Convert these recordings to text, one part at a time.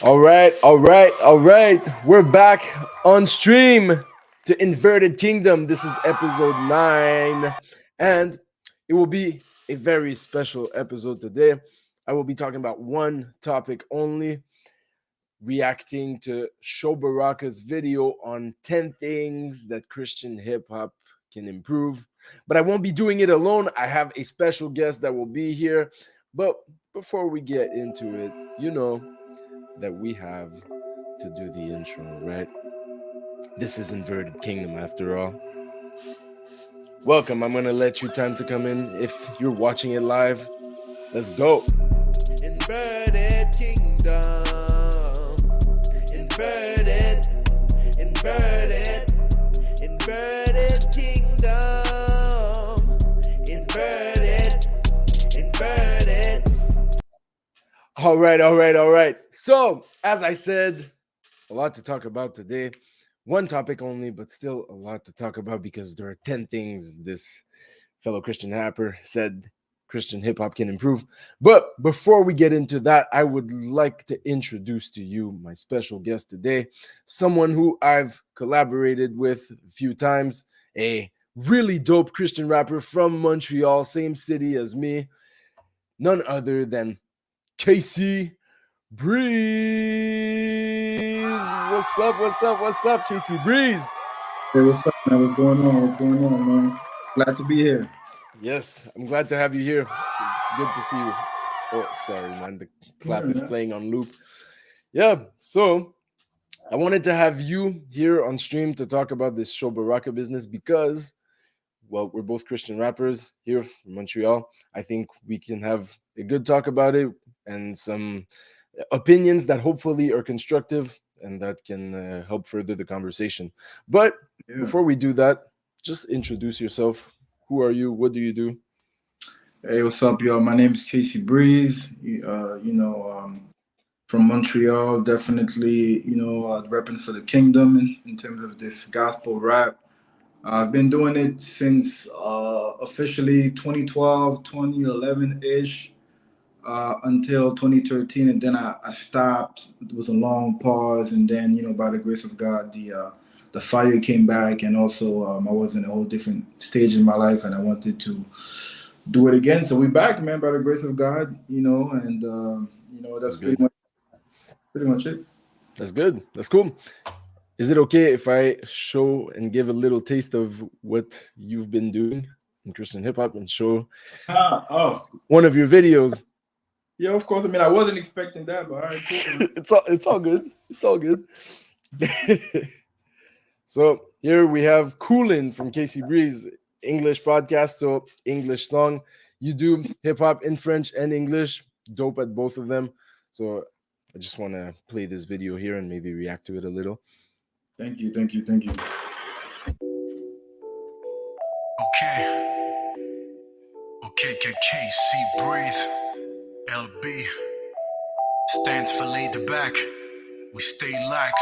All right. We're back on stream to Inverted Kingdom. This is episode 9, and it will be a very special episode today. I will be talking about one topic only, reacting to Sho Baraka's video on 10 things that Christian hip hop can improve. But I won't be doing it alone. I have a special guest that will be here. But before we get into it, you know that we have to do the intro, right? This is Inverted Kingdom after all. Welcome. I'm going to let you time to come in if you're watching it live. Let's go. Inverted Kingdom. Inverted. Inverted. Inverted Kingdom. Inverted. Inverted. All right. So, as I said, a lot to talk about today. One topic only, but still a lot to talk about because there are 10 things this fellow Christian rapper said Christian hip hop can improve. But before we get into that, I would like to introduce to you my special guest today, someone who I've collaborated with a few times, a really dope Christian rapper from Montreal, same city as me, none other than Casey Breeze. What's up, Casey Breeze? Hey, what's up, man? What's going on? Man? Glad to be here. Yes, I'm glad to have you here. It's good to see you. Oh, sorry, man. The clap is playing on loop. Yeah, so I wanted to have you here on stream to talk about this Sho Baraka business because, well, we're both Christian rappers here from Montreal. I think we can have a good talk about it and some opinions that hopefully are constructive and that can help further the conversation. But before we do that, just introduce yourself. Who are you? What do you do? Hey, what's up, y'all? My name is Casey Breeze. From Montreal, definitely, repping for the kingdom in terms of this gospel rap. I've been doing it since officially 2012, 2011-ish. Until 2013, and then I stopped. It was a long pause, and then by the grace of God, the fire came back, and also I was in a whole different stage in my life, and I wanted to do it again. So we're back, man, by the grace of God, and that's pretty much it. That's good. That's cool. Is it okay if I show and give a little taste of what you've been doing in Christian hip hop and show one of your videos? Yeah, of course. I mean, I wasn't expecting that, but all right, cool. It's all good. It's all good. So here we have Coolin from Casey Breeze, English podcast. So English song. You do hip hop in French and English. Dope at both of them. So I just want to play this video here and maybe react to it a little. Thank you. Okay, KC Breeze, LB, stands for laid back, we stay lax.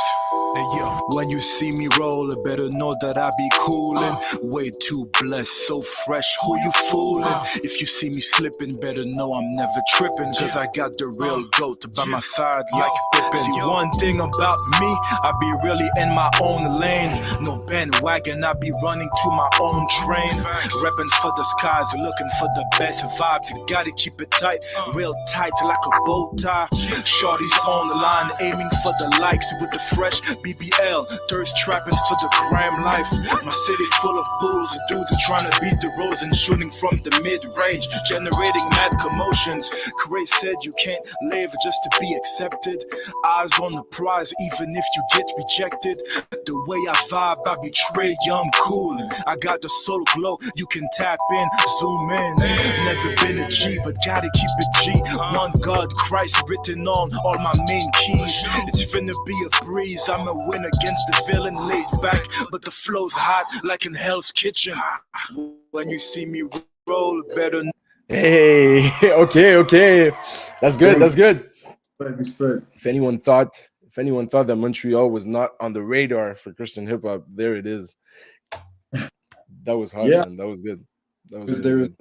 Hey yo, when you see me roll, better know that I be coolin'. Way too blessed, so fresh, who you foolin'? If you see me slippin', better know I'm never trippin'. Cause I got the real goat by my side like Pippin. See, one thing about me, I be really in my own lane. No bandwagon, I be running to my own train. Reppin' for the skies, looking for the best vibes. You gotta keep it tight, real tight like a bow tie. Shorty's on the line, aiming for the likes with the fresh BBL, thirst trapping for the gram life. My city's full of bulls, dudes are trying to beat the roads and shooting from the mid-range, generating mad commotions. Cray said you can't live just to be accepted. Eyes on the prize, even if you get rejected. The way I vibe, I betray young coolin'. I got the soul glow, you can tap in, zoom in. Never been a G, but gotta keep it G. One God, Christ written on all my main keys. It's finna be a breeze, I'ma win against the villain, laid back, but the flow's hot like in Hell's Kitchen. When you see me roll, better. Hey, okay. That's good. Respect. If anyone thought that Montreal was not on the radar for Christian hip hop, there it is. That was hot, man. That was good. That was really good.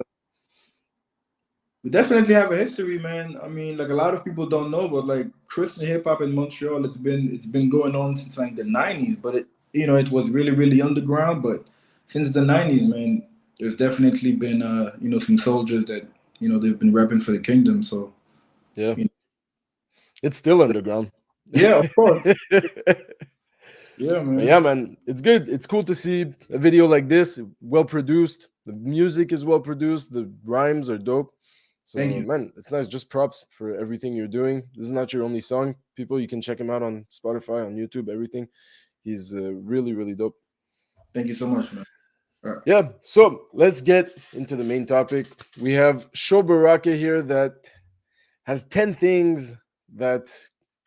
We definitely have a history, man. I mean, like a lot of people don't know, but like Christian hip hop in Montreal, it's been going on since like the '90s. But it was really underground. But since the '90s, man, there's definitely been some soldiers that they've been repping for the kingdom. So Yeah, you know, it's still underground. yeah, of course, yeah, But man. yeah, man, it's good. It's cool to see a video like this, well produced. The music is well produced. The rhymes are dope. Thank So, you, man, it's nice. Just props for everything you're doing. This is not your only song. People, you can check him out on Spotify, on YouTube, everything. He's really dope. thank you so much, man. All right. Yeah, so let's get into the main topic. We have Sho Baraka here that has 10 things that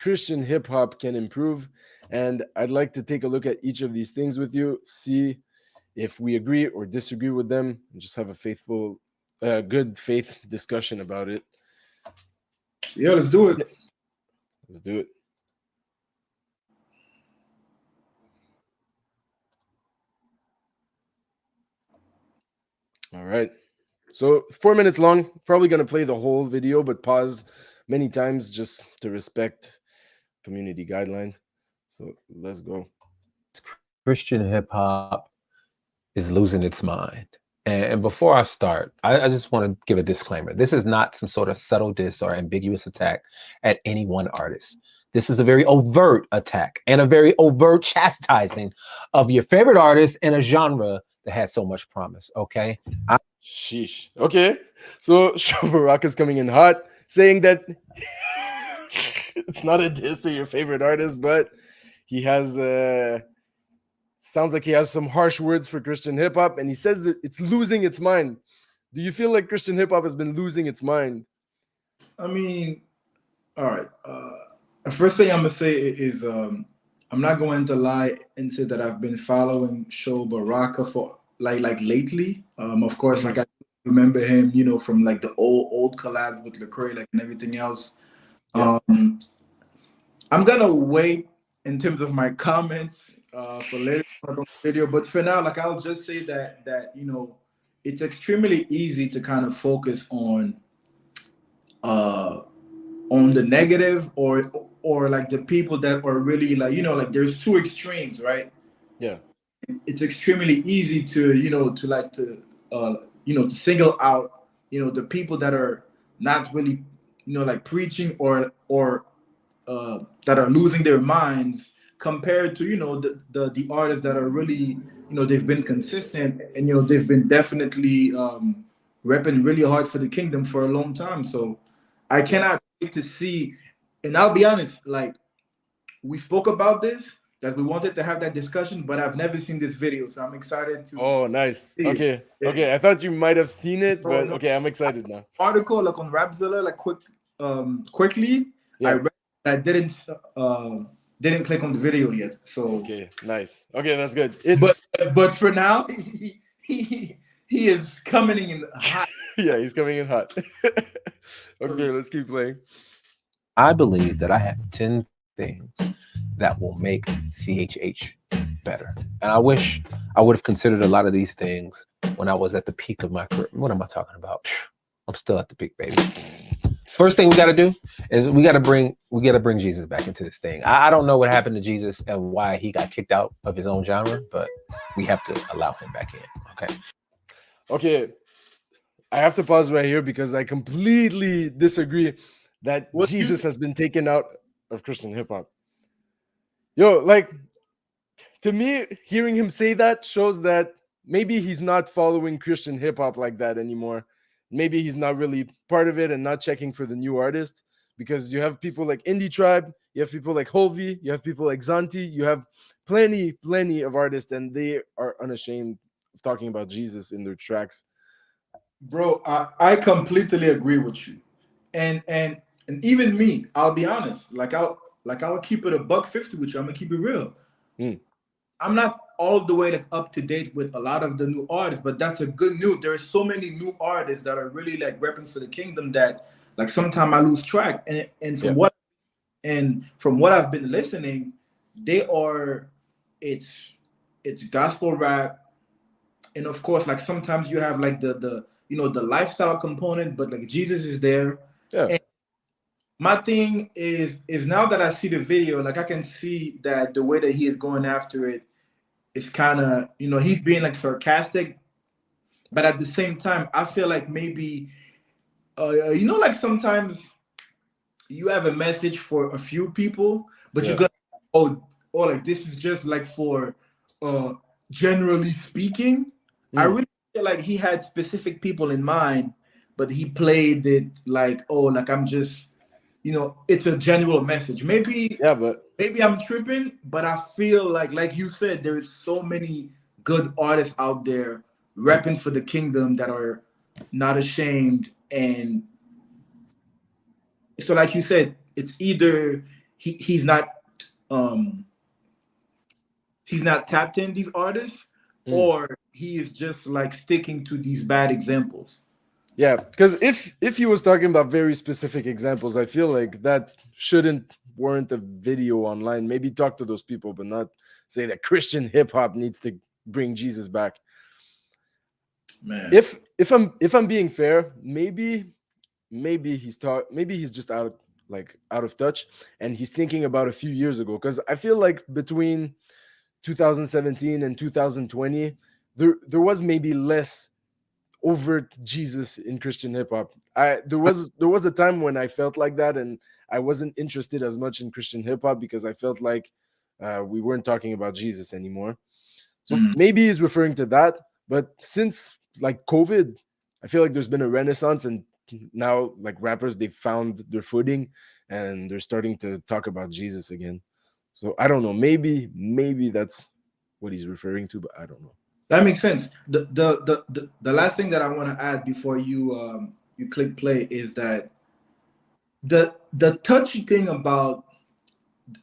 Christian hip hop can improve. And I'd like to take a look at each of these things with you, see if we agree or disagree with them, and just have a good faith discussion about it. Yeah, let's do it. Let's do it. All right. So 4 minutes long, probably going to play the whole video, but pause many times just to respect community guidelines. So let's go. Christian hip hop is losing its mind. And before I start, I just want to give a disclaimer. This is not some sort of subtle diss or ambiguous attack at any one artist. This is a very overt attack and a very overt chastising of your favorite artist in a genre that has so much promise. Okay. Sheesh. Okay. So Sho Baraka's coming in hot, saying that it's not a diss to your favorite artist, but he has sounds like he has some harsh words for Christian hip hop, and he says that it's losing its mind. Do you feel like Christian hip hop has been losing its mind? I mean, all right. The first thing I'm gonna say is I'm not going to lie and say that I've been following Sho Baraka for like lately. Of course, like I remember him, from like the old collabs with Lecrae, like and everything else. Yeah. I'm gonna wait in terms of my comments for later on the video, but for now, like I'll just say that it's extremely easy to kind of focus on the negative or like the people that are really like like there's two extremes, right? Yeah. It's extremely easy to to single out the people that are not really like preaching or that are losing their minds compared to the artists that are really they've been consistent and they've been definitely repping really hard for the kingdom for a long time. So I cannot wait to see. And I'll be honest, like we spoke about this, that we wanted to have that discussion, but I've never seen this video, so I'm excited to Oh, nice. see it. Okay. Yeah. Okay. I thought you might have seen it, No, but no. okay, I'm excited now. Article like on Rapzilla, like quickly. Yeah. I read. I didn't click on the video yet. So Okay, nice. Okay, that's good. It's but for now, he is coming in hot. yeah, he's coming in hot. Okay, let's keep playing. I believe that I have 10 things that will make CHH better. And I wish I would have considered a lot of these things when I was at the peak of my career. What am I talking about? I'm still at the peak, baby. First thing we got to do is we got to bring Jesus back into this thing. I don't know what happened to Jesus and why he got kicked out of his own genre, but we have to allow him back in. Okay. Okay, I have to pause right here because I completely disagree that What Jesus has been taken out of Christian hip hop. Yo, like to me, hearing him say that shows that maybe he's not following Christian hip hop like that anymore. Maybe he's not really part of it and not checking for the new artists, because you have people like Indie Tribe, you have people like Holvey, you have people like Zanti, you have plenty of artists, and they are unashamed of talking about Jesus in their tracks. Bro, I completely agree with you, and even me, I'll be honest. I'll keep it a $150 with you. I'm gonna keep it real. I'm not all the way like up to date with a lot of the new artists, but that's a good news. There are so many new artists that are really like repping for the kingdom that like sometimes I lose track. And from what I've been listening, it's gospel rap, and of course like sometimes you have like the the lifestyle component, but like Jesus is there. Yeah. And my thing is now that I see the video, like I can see that the way that he is going after it is kind of, he's being like sarcastic, but at the same time, I feel like maybe, like sometimes you have a message for a few people, but you're Yeah. gonna, like this is just like for, uh, generally speaking. I Mm. really feel like he had specific people in mind, but he played it like, like I'm just, it's a general message. Yeah, but Maybe I'm tripping, but I feel like you said, there is so many good artists out there rapping for the kingdom that are not ashamed. And so, like you said, it's either um he's not tapped in these artists, mm. or he is just like sticking to these bad examples. Yeah, because if he was talking about very specific examples, I feel like that shouldn't warrant a video online. Maybe talk to those people, but not say that Christian hip hop needs to bring Jesus back. Man. If I'm being fair, maybe he's just out of touch, and he's thinking about a few years ago. Because I feel like between 2017 and 2020, there was maybe less overt Jesus in Christian hip hop. There was a time when I felt like that, and I wasn't interested as much in Christian hip hop because I felt like we weren't talking about Jesus anymore. So Mm. maybe he's referring to that. But since like COVID, I feel like there's been a renaissance, and now like rappers, they've found their footing and they're starting to talk about Jesus again. So I don't know. Maybe that's what he's referring to, but I don't know. That makes sense. The last thing that I want to add before you click play is that the touchy thing about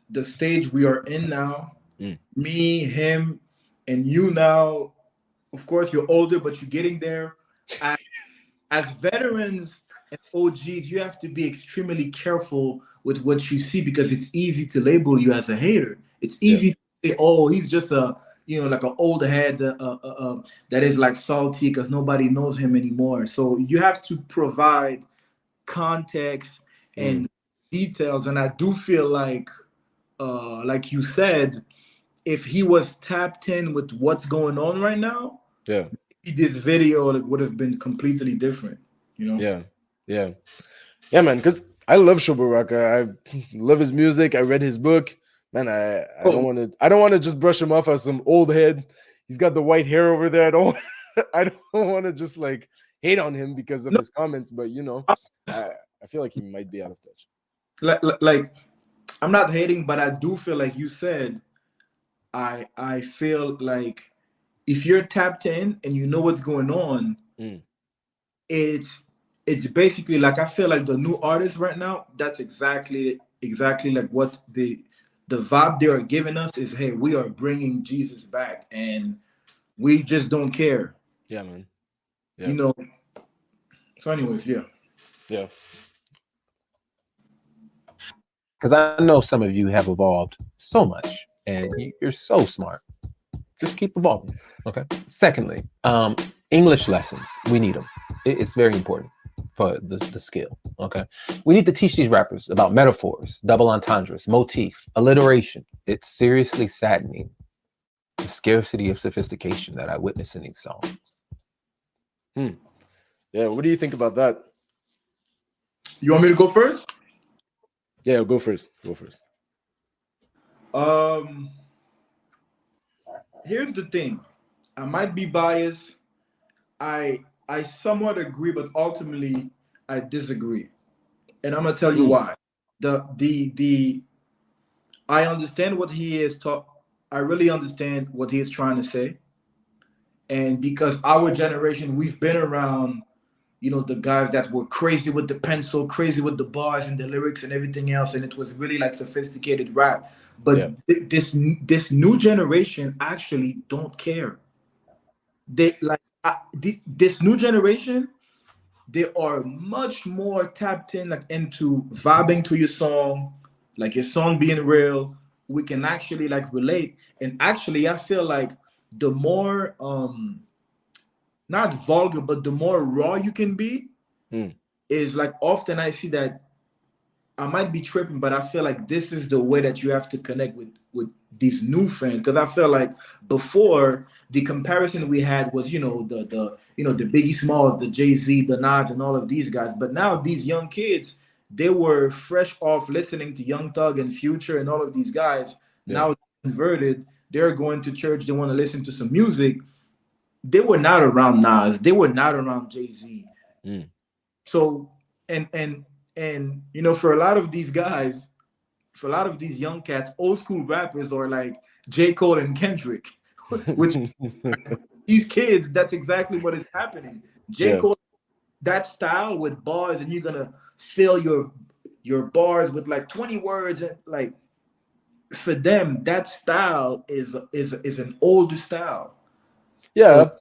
the stage we are in now, Mm. me, him, and you now, of course, you're older, but you're getting there. As, as veterans and OGs, you have to be extremely careful with what you see, because it's easy to label you as a hater. It's Yeah. easy to say, oh, he's just a, like an old head, that is like salty because nobody knows him anymore. So you have to provide context Mm. and details. And I do feel like you said, if he was tapped in with what's going on right now, Yeah. this video like would have been completely different. Yeah. Yeah. Yeah, man, because I love Sho Baraka. I love his music. I read his book. Man, I don't Oh, want to just brush him off as some old head. He's got the white hair over there. I don't I don't want to just like hate on him because of no, his comments, but I, I feel like he might be out of touch. like I'm not hating, but I do feel like you said. I feel like if you're tapped in and you know what's going on, Mm. it's it's basically like, I feel like the new artists right now, that's exactly like what the vibe they are giving us is, hey, we are bringing Jesus back, and we just don't care. Yeah, man. You Yeah. know. So, anyways, yeah. Yeah. Because I know some of you have evolved so much and you're so smart. Just keep evolving. Okay. Secondly, English lessons. We need them. It's very important for the skill. Okay. We need to teach these rappers about metaphors, double entendres, motif, alliteration. It's seriously saddening, the scarcity of sophistication that I witness in these songs. Yeah. What do you think about that? You want me to go first? Yeah, go first. Go first. Um, Here's the thing. I might be biased. I somewhat agree, but ultimately I disagree, and I'm gonna tell you Mm. why. The I understand what he is taught. I really understand what he is trying to say, and because our generation, we've been around, the guys that were crazy with the pencil, crazy with the bars and the lyrics and everything else, and it was really like sophisticated rap. Yeah. But this new generation actually don't care. They like this new generation. They are much more tapped in, like into vibing to your song, like your song being real. We can actually like relate, and actually, I feel like the more not vulgar, but the more raw you can be, Mm. is like often I see that I might be tripping, but I feel like this is the way that you have to connect with these new friends. Because I feel like before the comparison we had was, the Biggie Smalls, the Jay Z, the Nas, and all of these guys. But now these young kids, they were fresh off listening to Young Thug and Future and all of these guys. Yeah. Now converted, they're going to church. They want to listen to some music. They were not around Nas. They were not around Jay Z. Mm. So and for a lot of these guys, for a lot of these young cats, old school rappers are like J. Cole and Kendrick, which these kids, that's exactly what is happening. J. Yeah. Cole, that style with bars, and you're gonna fill your bars with like 20 words, and like for them, that style is an older style. Yeah, So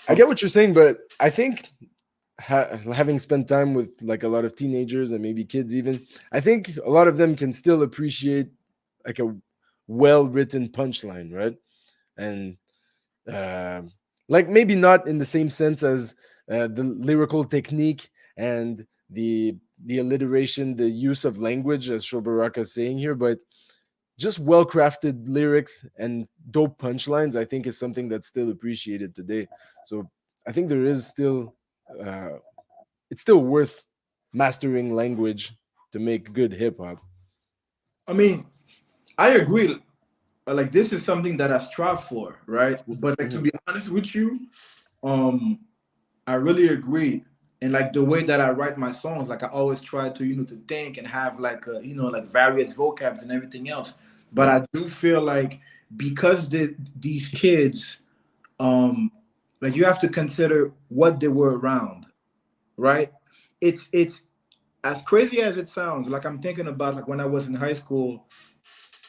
I get what you're saying, but I think having spent time with like a lot of teenagers and maybe kids even, I think a lot of them can still appreciate like a well-written punchline, right? And um like maybe not in the same sense as the lyrical technique and the alliteration, the use of language, as Sho Baraka is saying here, but just well-crafted lyrics and dope punchlines, I think is something that's still appreciated today. So I think there is still uh, it's still worth mastering language to make good hip hop. I mean, I agree. Like this is something that I strive for, right? But like to Mhm. be honest with you, um, I really agree. And like the way that I write my songs, like I always try to, to think and have like like various vocabs and everything else. But Yeah. I do feel like because these kids, um, like you have to consider what they were around, right? It's as crazy as it sounds. Like I'm thinking about like when I was in high school,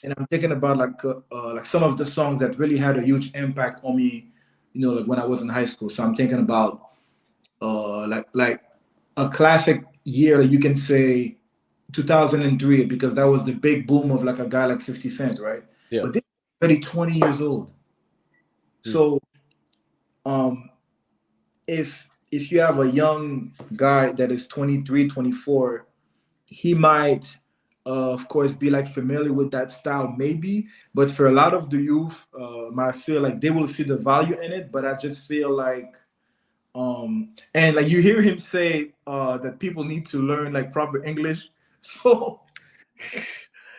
and I'm thinking about like some of the songs that really had a huge impact on me, like when I was in high school. So I'm thinking about like a classic year you can say 2003 because that was the big boom of like a guy like 50 Cent, right? Yeah. But this is already 20 years old. Mm. So um if you have a young guy that is 23, 24, he might of course be like familiar with that style maybe, but for a lot of the youth, I feel like they will see the value in it, but I just feel like and like you hear him say that people need to learn like proper English. So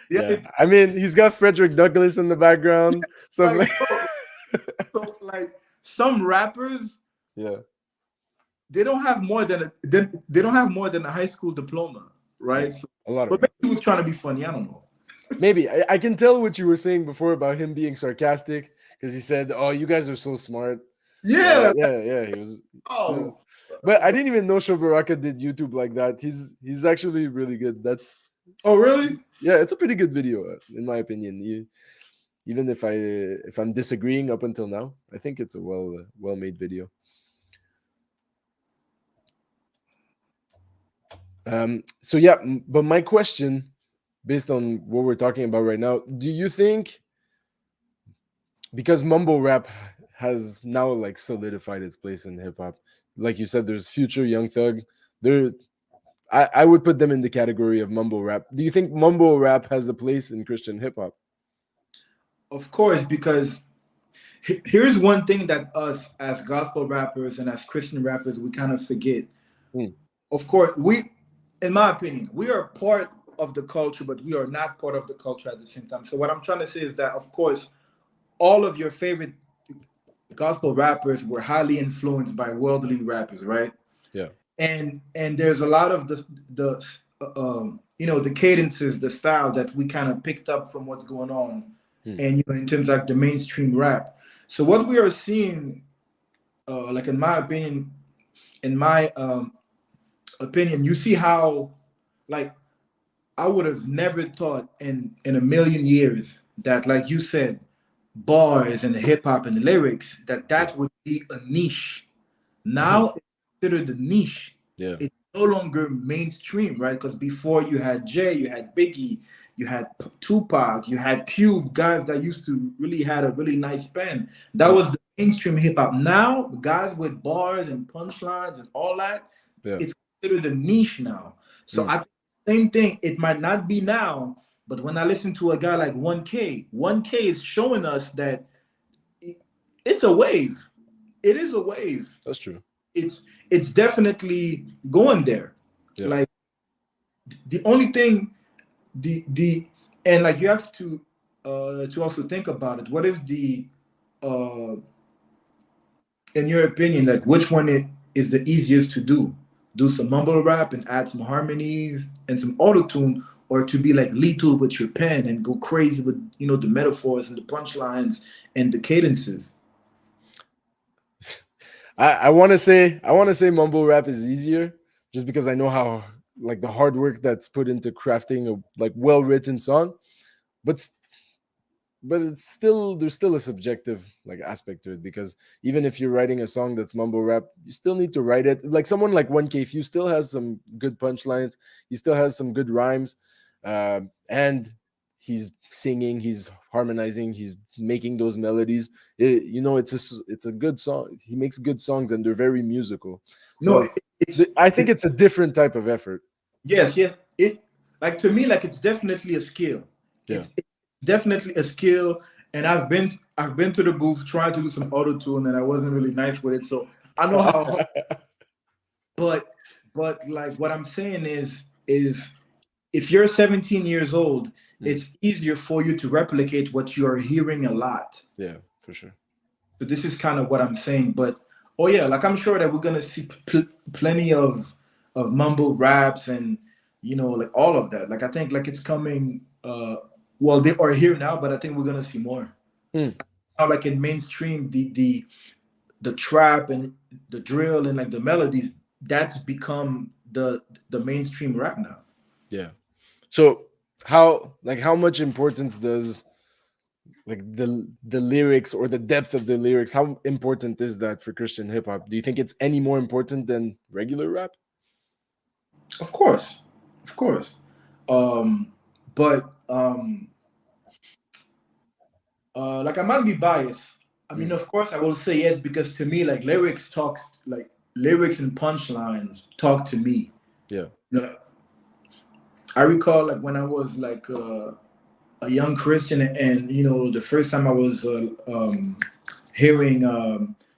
yeah, Yeah. it's I mean, he's got Frederick Douglass in the background, stuff like like bro, so like some rappers, yeah. they don't have more than they don't have more than a high school diploma, Yeah. right? So, A lot of but them. maybe he was trying to be funny, I don't know. Maybe I can tell what you were saying before about him being sarcastic because he said, "Oh, you guys are so smart." Yeah. Yeah, yeah. He was, Oh, but I didn't even know Sho Baraka did YouTube like that. He's actually really good. That's oh really? yeah, it's a pretty good video in my opinion. Even if I'm disagreeing up until now, I think it's a well made video. So yeah, but my question, based on what we're talking about right now, do you think because mumble rap has now like solidified its place in hip hop, like you said, there's Future, Young Thug, there, I would put them in the category of mumble rap. Do you think mumble rap has a place in Christian hip hop? Of course, because here's one thing that us as gospel rappers and as Christian rappers we kind of forget. Hmm. Of course, in my opinion, we are part of the culture, but we are not part of the culture at the same time. So what I'm trying to say is that, of course, all of your favorite gospel rappers were highly influenced by worldly rappers, right? Yeah. And there's a lot of the cadences, the style that we kind of picked up from what's going on, Hmm. and in terms of like the mainstream rap. So what we are seeing, like in my opinion, you see how, like, I would have never thought in a million years that, like you said, bars and the hip hop and the lyrics Yeah. that would be a niche. Mhm. Now it's considered a niche. Yeah. It's no longer mainstream, right? Because before you had Jay, you had Biggie, you had Tupac, you had Cube, guys that used to really had a really nice pen. That was the mainstream hip hop. Now, guys with bars and punchlines and all that, Yeah. it's considered a niche now. So Mm. I think same thing. It might not be now, but when I listen to a guy like 1K, 1K is showing us that it's a wave. It is a wave. That's true. It's definitely going there. Yeah. Like the only thing the and like you have to also think about it. What is the uh in your opinion, like which one is the easiest to do? Do some mumble rap and add some harmonies and some auto tune, or to be like lethal with your pen and go crazy with the metaphors and the punchlines and the cadences. I want to say mumble rap is easier, just because I know how like the hard work that's put into crafting a like well written song, but it's still, there's still a subjective like aspect to it, because even if you're writing a song that's mumble rap, you still need to write it like someone like 1K. If you still has some good punchlines, he still has some good rhymes, and he's singing, he's harmonizing, he's making those melodies. It's a good song. He makes good songs, and they're very musical. No, So I think it's a different type of effort. yes, yeah. It like to me, like it's definitely a skill. Yeah. It's definitely a skill. And I've been to the booth trying to do some auto tune, and I wasn't really nice with it. So I know how hard. But like what I'm saying is if you're 17 years old, it's easier for you to replicate what you are hearing a lot. Yeah, for sure. So this is kind of what I'm saying. But oh yeah, like I'm sure that we're gonna see plenty of mumble raps and like all of that. Like I think like it's coming. Well, they are here now, but I think we're gonna see more. Now, like in mainstream, the trap and the drill and like the melodies, that's become the mainstream rap now. Yeah. So how much importance does like the lyrics or the depth of the lyrics, how important is that for Christian hip hop? Do you think it's any more important than regular rap? Of course, of course. But like I might be biased. I mean, of course, I will say yes because to me, like lyrics and punchlines talk to me. Yeah. I recall like when I was like a young Christian, and the first time I was hearing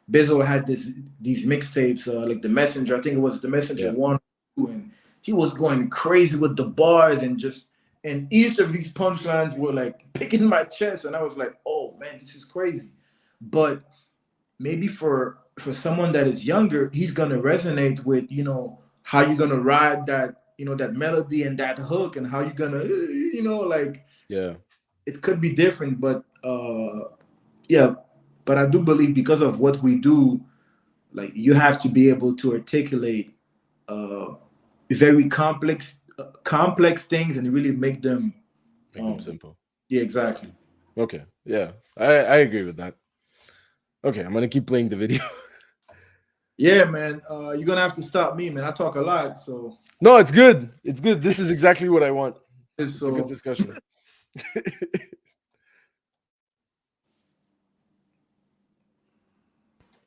Bizzle had these mixtapes, like The Messenger. I think it was The Messenger 1, and he was going crazy with the bars and each of these punchlines were like picking my chest, and I was like, oh man, this is crazy. But maybe for someone that is younger, he's gonna resonate with how you're gonna ride that melody and that hook, and how you're gonna like Yeah. it could be different, but yeah. But I do believe because of what we do, like you have to be able to articulate very complex things and really make them Simple. Yeah, exactly. Okay. Yeah. I agree with that. Okay, I'm gonna keep playing the video. Yeah, man. You're gonna have to stop me, man. I talk a lot, so No, it's good. It's good. This is exactly what I want. It's a so good discussion.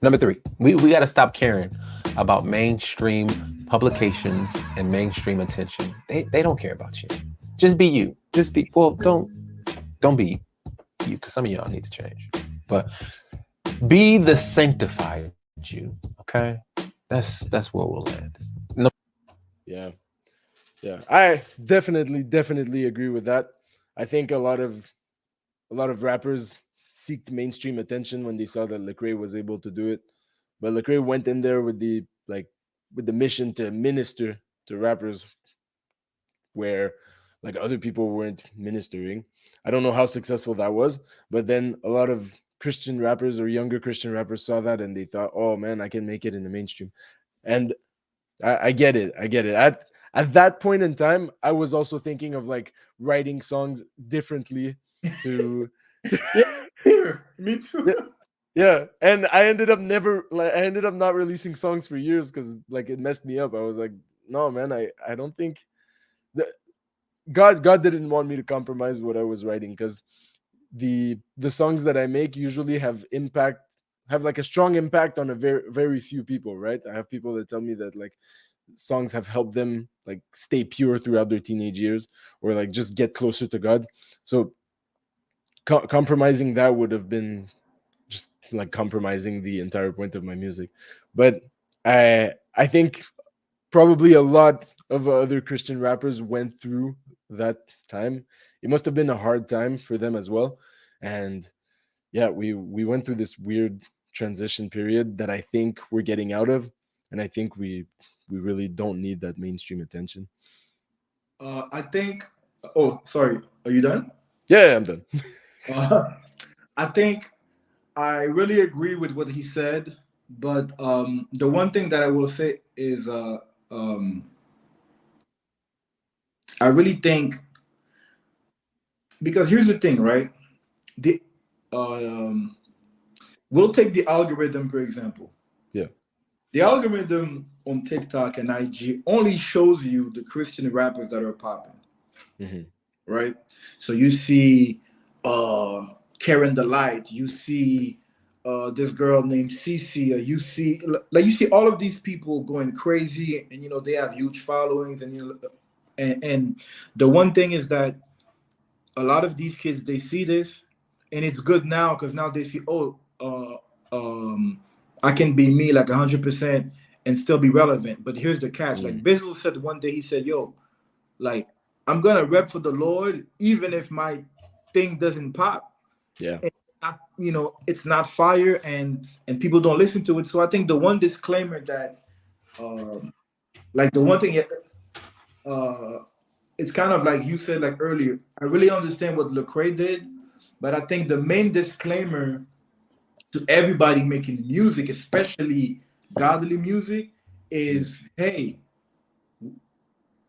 Number 3, we got to stop caring about mainstream publications and mainstream attention. They don't care about you. Just be you. Just be, well, don't be you, because some of y'all need to change. But be the sanctified you, okay? That's where we'll land. No. Yeah. I definitely agree with that. I think a lot of rappers seeked mainstream attention when they saw that Lecrae was able to do it. But Lecrae went in there with the mission to minister to rappers where like other people weren't ministering. I don't know how successful that was, but then a lot of Christian rappers or younger Christian rappers saw that and they thought, oh man, I can make it in the mainstream. And I get it. At that point in time, I was also thinking of like writing songs differently to yeah, me too. yeah. And I ended up not releasing songs for years because like it messed me up. I was like, no man, I don't think that God didn't want me to compromise what I was writing, because the songs that I make usually have like a strong impact on a very few people, right? I have people that tell me that like songs have helped them like stay pure throughout their teenage years, or like just get closer to God. So compromising that would have been just like compromising the entire point of my music. But I think probably a lot of other Christian rappers went through that time. It must have been a hard time for them as well. And yeah, we went through this weird transition period that I think we're getting out of, and I think we really don't need that mainstream attention. I think. Oh, sorry. Are you done? Yeah, I'm done. Uh, I think I really agree with what he said, but the one thing that I will say is um, I really think, because here's the thing, right? The um, we'll take the algorithm for example. Yeah. The algorithm on TikTok and IG only shows you the Christian rappers that are popping, Hmm. right? So you see uh Karen the Light, you see this girl named Cece, you see like you see all of these people going crazy, and they have huge followings, and and the one thing is that a lot of these kids, they see this, and it's good now because now they see, oh, I can be me like 100% and still be relevant. But here's the catch: like Mm. Bizzle said one day, he said, "Yo, like I'm gonna rep for the Lord even if my thing doesn't pop. Yeah. And it's not fire, and people don't listen to it." So I think the one disclaimer that, like the one thing, uh, it's kind of like you said like earlier. I really understand what Lecrae did, but I think the main disclaimer to everybody making music, especially godly music, Mm. is hey,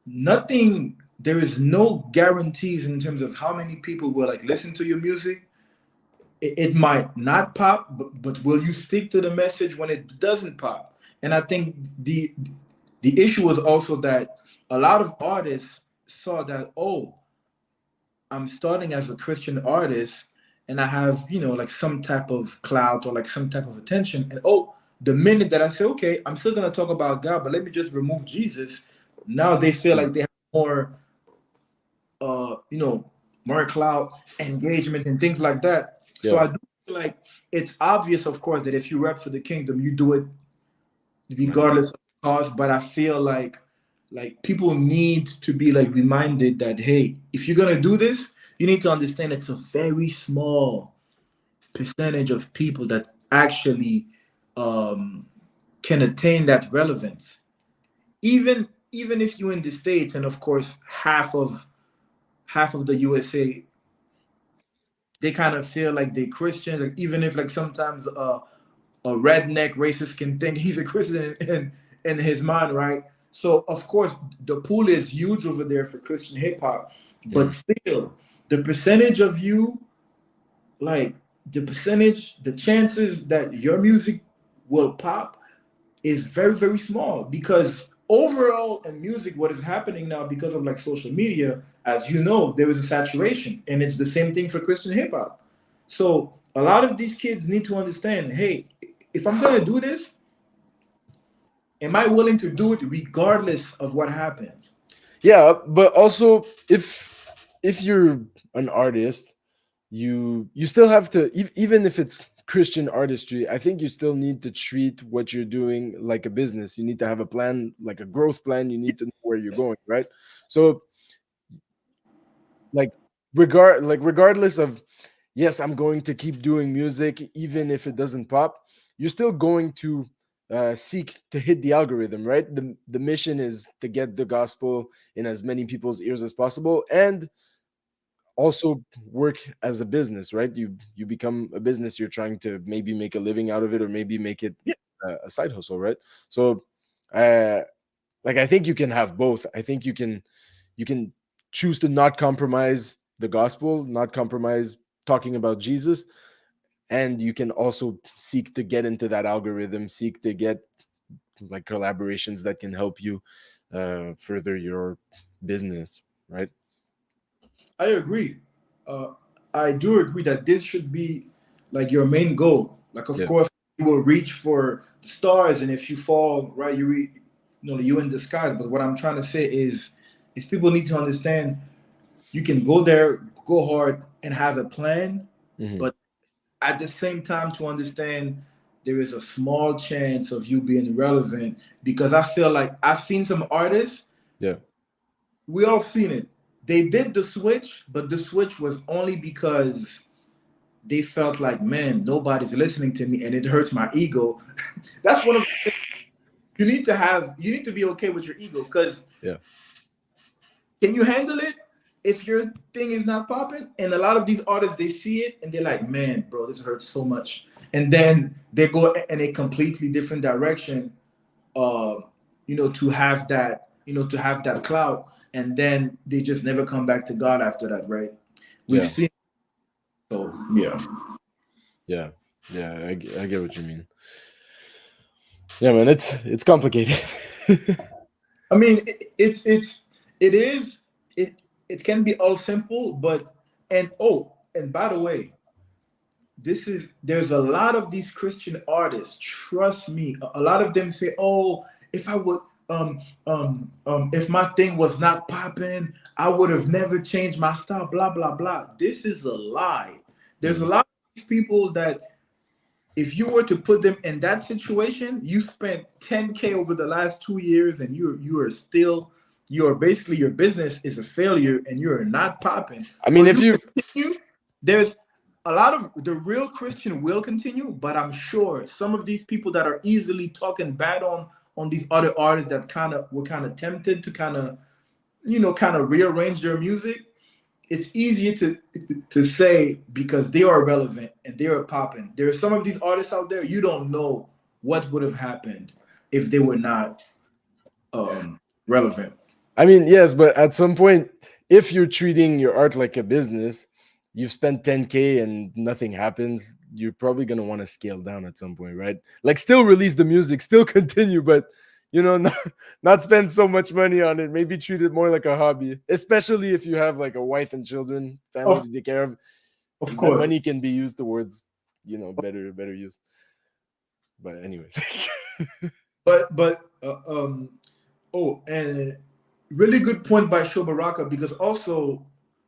nothing. There is no guarantees in terms of how many people will like listen to your music. It might not pop, but will you stick to the message when it doesn't pop? And I think the issue was also that a lot of artists saw that, oh, I'm starting as a Christian artist and I have, like some type of clout or like some type of attention. And oh, the minute that I say, okay, I'm still gonna talk about God, but let me just remove Jesus, now they feel Mm. like they have more uh, you know, more clout, engagement and things like that. So Yeah. I do feel like it's obvious, of course, that if you rep for the kingdom, you do it Right. regardless of the cost. But I feel like people need to be like reminded that hey, if you're gonna do this, you need to understand it's a very small percentage of people that actually um, can attain that relevance. Even if you're in the states, and of course half of the USA, they kind of feel like they Christian. Like even if like sometimes a redneck racist can think he's a Christian in his mind, right? So of course the pool is huge over there for Christian hip hop, but Yeah. still the percentage of you, like the chances that your music will pop is very very small, because overall in music what is happening now because of like social media, as you know, there is a saturation, and it's the same thing for Christian hip hop. So a lot of these kids need to understand, hey, if I'm going to do this, am I willing to do it regardless of what happens? Yeah, but also if you're an artist, you still have to, even if it's Christian artistry, I think you still need to treat what you're doing like a business. You need to have a plan, like a growth plan. You need to know where you're going, right? So like regardless of, yes, I'm going to keep doing music even if it doesn't pop, you're still going to seek to hit the algorithm, right? The mission is to get the gospel in as many people's ears as possible, and also work as a business, right? You become a business. You're trying to maybe make a living out of it, or maybe make it Yeah. a side hustle, right? So uh like I think you can have both. I think you can choose to not compromise the gospel, not compromise talking about Jesus, and you can also seek to get into that algorithm, seek to get like collaborations that can help you further your business, right? I agree. Uh, I do agree that this should be like your main goal. Like, of Yeah. course, you will reach for the stars, and if you fall, right, you in disguise. But what I'm trying to say is people need to understand you can go there, go hard, and have a plan, Hmm. but at the same time to understand there is a small chance of you being relevant because I feel like I've seen some artists, Yeah. we all seen it. They did the switch, but the switch was only because they felt like, man, nobody's listening to me and it hurts my ego. That's one of the things you need to be okay with your ego because Yeah. can you handle it if your thing is not popping? And a lot of these artists, they see it and they're like, man, bro, this hurts so much. And then they go in a completely different direction, uh, to have that clout. And then they just never come back to God after that, right? We've Yeah. seen, so yeah. Yeah. Yeah. I get what you mean. Yeah, man, it's complicated. I mean, it is, it can be all simple, but, and by the way, there's a lot of these Christian artists. Trust me, a lot of them say, "Oh, if I would, if my thing was not popping, I would have never changed my style." Blah blah blah. This is a lie. There's a Mm. lot of these people that if you were to put them in that situation, you spent 10K over the last 2 years, and you're basically your business is a failure, and you're not popping. I mean, Will if you you continue? There's a lot of the real Christian will continue, but I'm sure some of these people that are easily talking bad on these other artists that kind of were kind of tempted to kind of rearrange their music. It's easier to say because they are relevant and they are popping. There are some of these artists out there you don't know what would have happened if they were not relevant. I mean, yes, but at some point, if you're treating your art like a business, you've spent 10K and nothing happens, you're probably gonna want to scale down at some point, right? Like still release the music, still continue, but not spend so much money on it. Maybe treat it more like a hobby, especially if you have like a wife and children, family Of to take care of. of That course, money can be used towards, better use. But anyways. but and really good point by Sho Baraka because also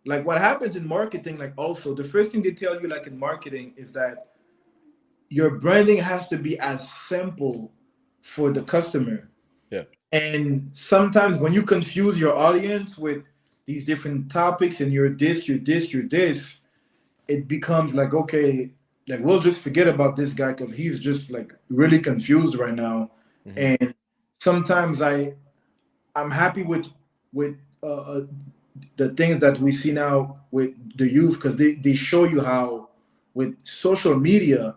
like what happens in marketing, like also the first thing they tell you like in marketing is that your branding has to be as simple for the customer. Yeah. And sometimes when you confuse your audience with these different topics and you're this, it becomes like, okay, like we'll just forget about this guy because he's just like really confused right now. Mhm. And sometimes I'm happy with the things that we see now with the youth because they show you how with social media,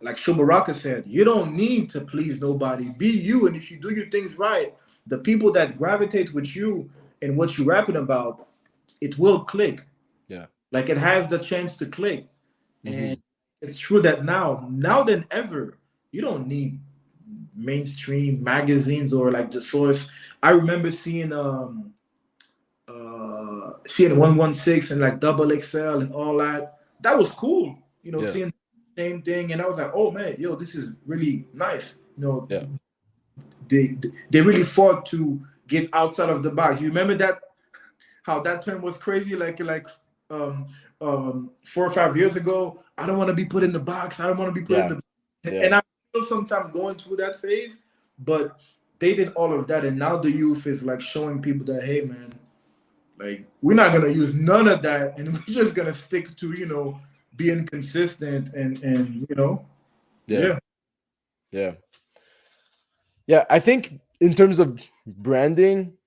like Sho Baraka said, you don't need to please nobody. Be you, and if you do your things right, the people that gravitate with you and what you're rapping about, it will click. Yeah. Like it has the chance to click, and Hmm. it's true that now than ever, you don't need mainstream magazines or like the source. I remember seeing 116 and like double XL and all that. That was cool. Yeah. Seeing the same thing, and I was like, oh man, yo, this is really nice. Yeah. They really fought to get outside of the box. You remember that how that term was crazy, like 4 or 5 years ago. I don't want to be put in the box. I don't want to be put in Yeah. the. Yeah. And I'm still sometimes going through that phase, but they did all of that, and now the youth is like showing people that, hey man, like we're not gonna use none of that, and we're just gonna stick to being consistent and Yeah. yeah. Yeah. Yeah. I think in terms of branding,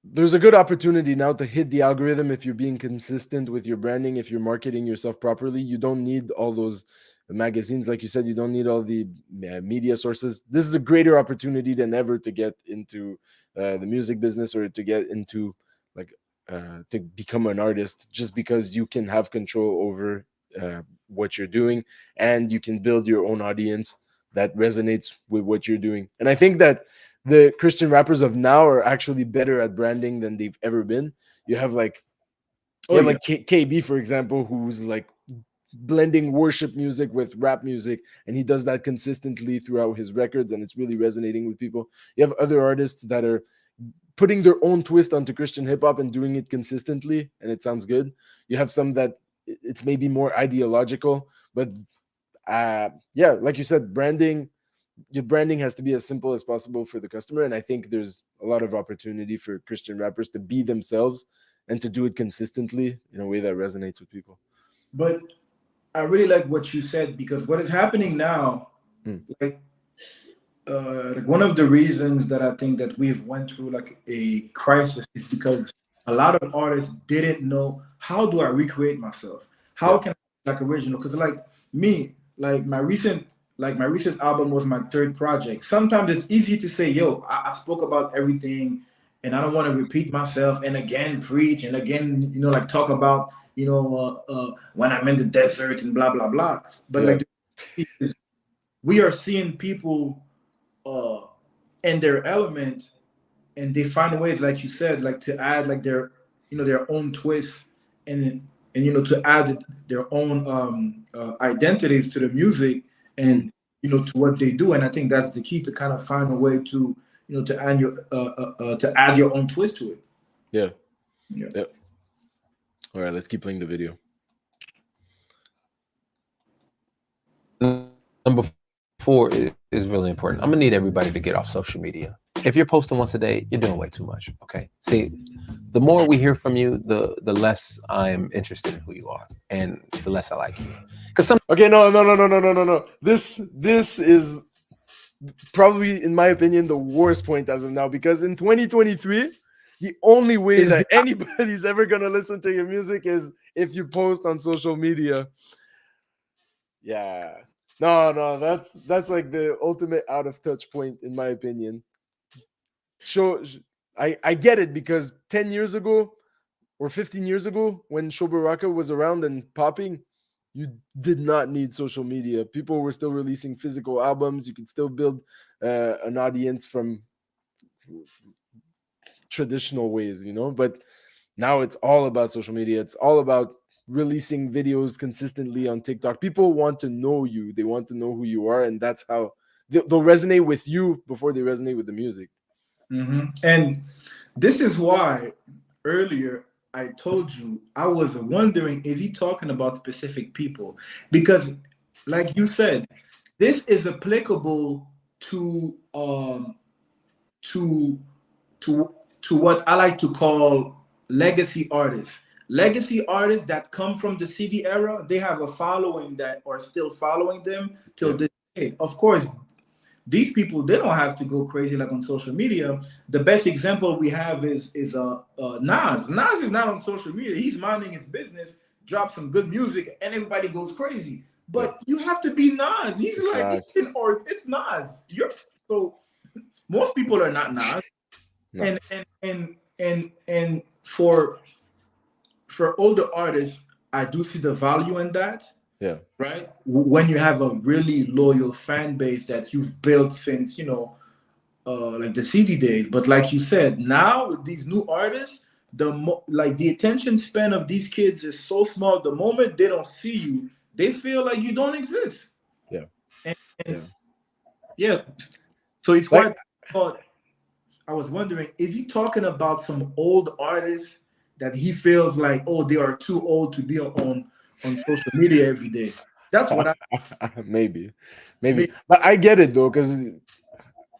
there's a good opportunity now to hit the algorithm if you're being consistent with your branding, if you're marketing yourself properly. You don't need all those magazines, like you said, you don't need all the media sources. This is a greater opportunity than ever to get into the music business or to get into like to become an artist, just because you can have control over what you're doing, and you can build your own audience that resonates with what you're doing. And I think that the Christian rappers of now are actually better at branding than they've ever been. You have like Oh You have yeah. like KB, for example, who's like blending worship music with rap music, and he does that consistently throughout his records, and it's really resonating with people. You have other artists that are putting their own twist onto Christian hip hop and doing it consistently, and it sounds good. You have some that it's maybe more ideological, but yeah, like you said, your branding has to be as simple as possible for the customer, and I think there's a lot of opportunity for Christian rappers to be themselves and to do it consistently in a way that resonates with people. But I really like what you said, because what is happening now, Mm. like like one of the reasons that I think that we've went through like a crisis is because a lot of artists didn't know, how do I recreate myself? How Yeah, can I like original? Because like me, like my recent album was my third project. Sometimes it's easy to say, yo, I spoke about everything and I don't want to repeat myself and again preach and again, like talk about, when I'm in the desert and blah blah blah. But yeah, like the, is we are seeing people uh in their element, and they find ways, like you said, like to add like their own twist, and to add their own identities to the music, mm, and to what they do. And I think that's the key, to kind of find a way to to add your own twist to it. yeah, Yeah. yeah. All right, let's keep playing the video. Number four is really important. I'm gonna need everybody to get off social media. If you're posting once a day, you're doing way too much. Okay. See, the more we hear from you, the less I'm interested in who you are, and the less I like you. Because some Okay, no. This is probably, in my opinion, the worst point as of now, because in 2023, the only way Is that the anybody's ever gonna listen to your music is if you post on social media. Yeah. No, that's like the ultimate out of touch point, in my opinion. So I get it, because 10 years ago or 15 years ago, when Sho Baraka was around and popping, you did not need social media. People were still releasing physical albums. You could still build an audience from traditional ways, but now it's all about social media. It's all about releasing videos consistently on TikTok. People want to know you. They want to know who you are, and that's how they'll resonate with you before they resonate with the music. And this is why earlier I told you I was wondering if he talking about specific people, because, like you said, this is applicable to to to what I like to call legacy artists. Legacy artists that come from the CD era, they have a following that are still following them till Yeah, this day. Of course, these people, they don't have to go crazy like on social media. The best example we have is Nas. Nas is not on social media. He's minding his business, drops some good music, and everybody goes crazy. yeah. But you have to be Nas. He's It's like, nice. it's Nas. You're so most people are not Nas, No. and for older artists, I do see the value in that, Yeah. right? When you have a really loyal fan base that you've built since like the CD days. But like you said, now with these new artists, like the attention span of these kids is so small. The moment they don't see you, they feel like you don't exist. Yeah. And, Yeah. and yeah, so it's Like, why I was wondering, is he talking about some old artists that he feels like, oh, they are too old to be on social media every day? That's what I maybe, mean. but I get it though, because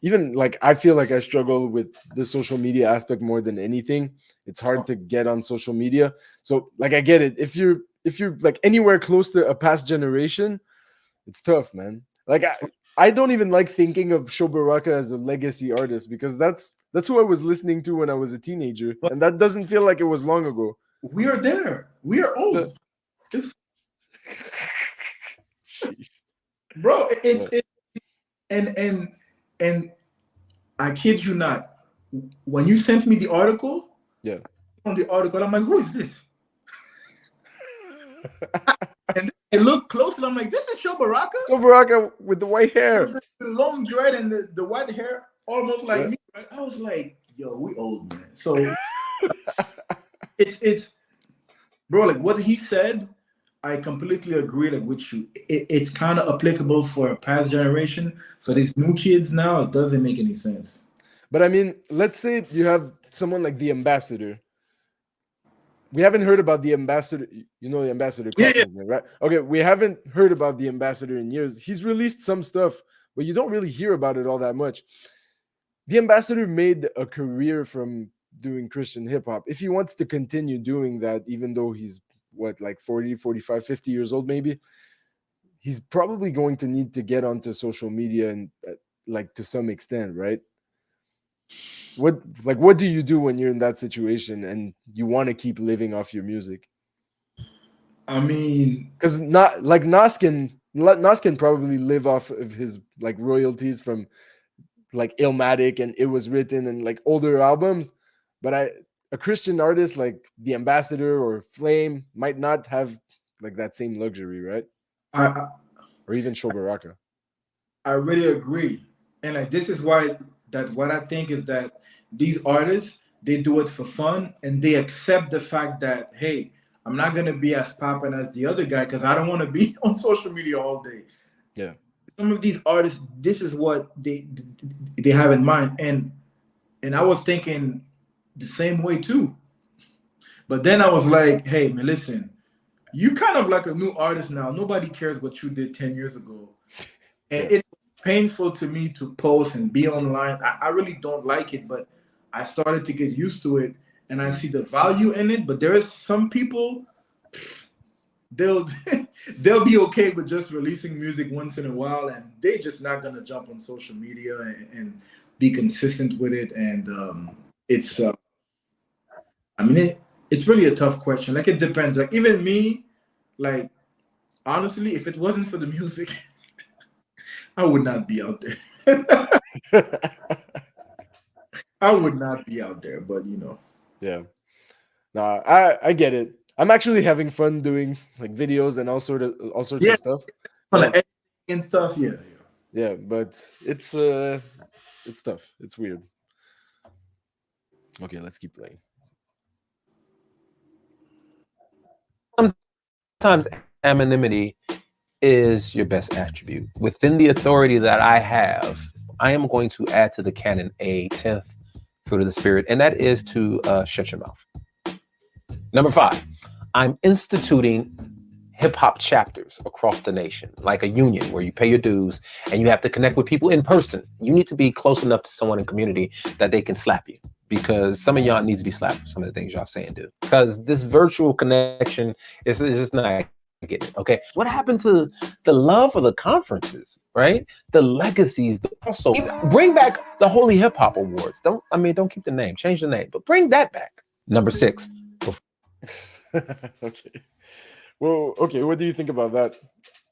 even like I feel like I struggle with the social media aspect more than anything. It's hard to get on social media. So like I get it. If you're like anywhere close to a past generation, it's tough, man. Like I don't even like thinking of Sho Baraka as a legacy artist, because that's who I was listening to when I was a teenager, But and that doesn't feel like it was long ago. we are there. We are Yeah. old. It's, Sheesh. bro, Yeah. and and I kid you not. When you sent me the article, Yeah. on the article, I'm like, who is this? And I look close, and I'm like, this is Sho Baraka? Sho Baraka with the white hair. The long dread and the white hair, almost like Yeah. me. Right? I was like, yo, we old, man. So it's bro, like what he said, I completely agree like with you. It's kind of applicable for a past generation. For these new kids now, it doesn't make any sense. But I mean, let's say you have someone like the ambassador. We haven't heard about the ambassador. You know the ambassador Yeah, cross movement, right? Okay, we haven't heard about the ambassador in years. He's released some stuff, but you don't really hear about it all that much. The ambassador made a career from doing Christian hip hop. If he wants to continue doing that, even though he's what, like 40, 45, 50 years old, maybe, he's probably going to need to get onto social media and like to some extent, right? What do you do when you're in that situation and you want to keep living off your music? I mean, Because not like Nas can probably live off of his like royalties from like Illmatic and It Was Written and like older albums, but a Christian artist like the Ambassador or Flame might not have like that same luxury, right? I Or even Sho Baraka. I really agree, and like this is why that what I think is that these artists, they do it for fun and they accept the fact that, hey, I'm not gonna be as popping as the other guy because I don't want to be on social media all day. Yeah. Some of these artists, this is what they have in mind, and I was thinking the same way too. But then I was like, hey man, listen, you kind of like a new artist now. Nobody cares what you did 10 years ago. And Yeah. it's painful to me to post and be online. I really don't like it, but I started to get used to it and I see the value in it. But there is some people, they'll they'll be okay with just releasing music once in a while and they just not gonna jump on social media and be consistent with it. And it's I mean it's really a tough question. Like it depends. Like even me, like honestly, if it wasn't for the music, I would not be out there. I would not be out there, but you know. Yeah. Nah, I get it. I'm actually having fun doing like videos and all sorts Yeah, of stuff. like Yeah. editing and stuff. Yeah, Yeah, but it's tough. It's weird. Okay, let's keep playing. Sometimes anonymity is your best attribute. Within the authority that I have, I am going to add to the canon a 10th fruit of the Spirit, and that is to shut your mouth. Number 5, I'm instituting hip hop chapters across the nation, like a union where you pay your dues and you have to connect with people in person. You need to be close enough to someone in community that they can slap you, because some of y'all needs to be slapped for some of the things y'all say and do. Because this virtual connection is just not getting it. Okay, what happened to the love of the conferences, right? The legacies, also bring back the Holy Hip Hop Awards. Don't keep the name, change the name, but bring that back. Number 6. Okay. Well, okay. What do you think about that?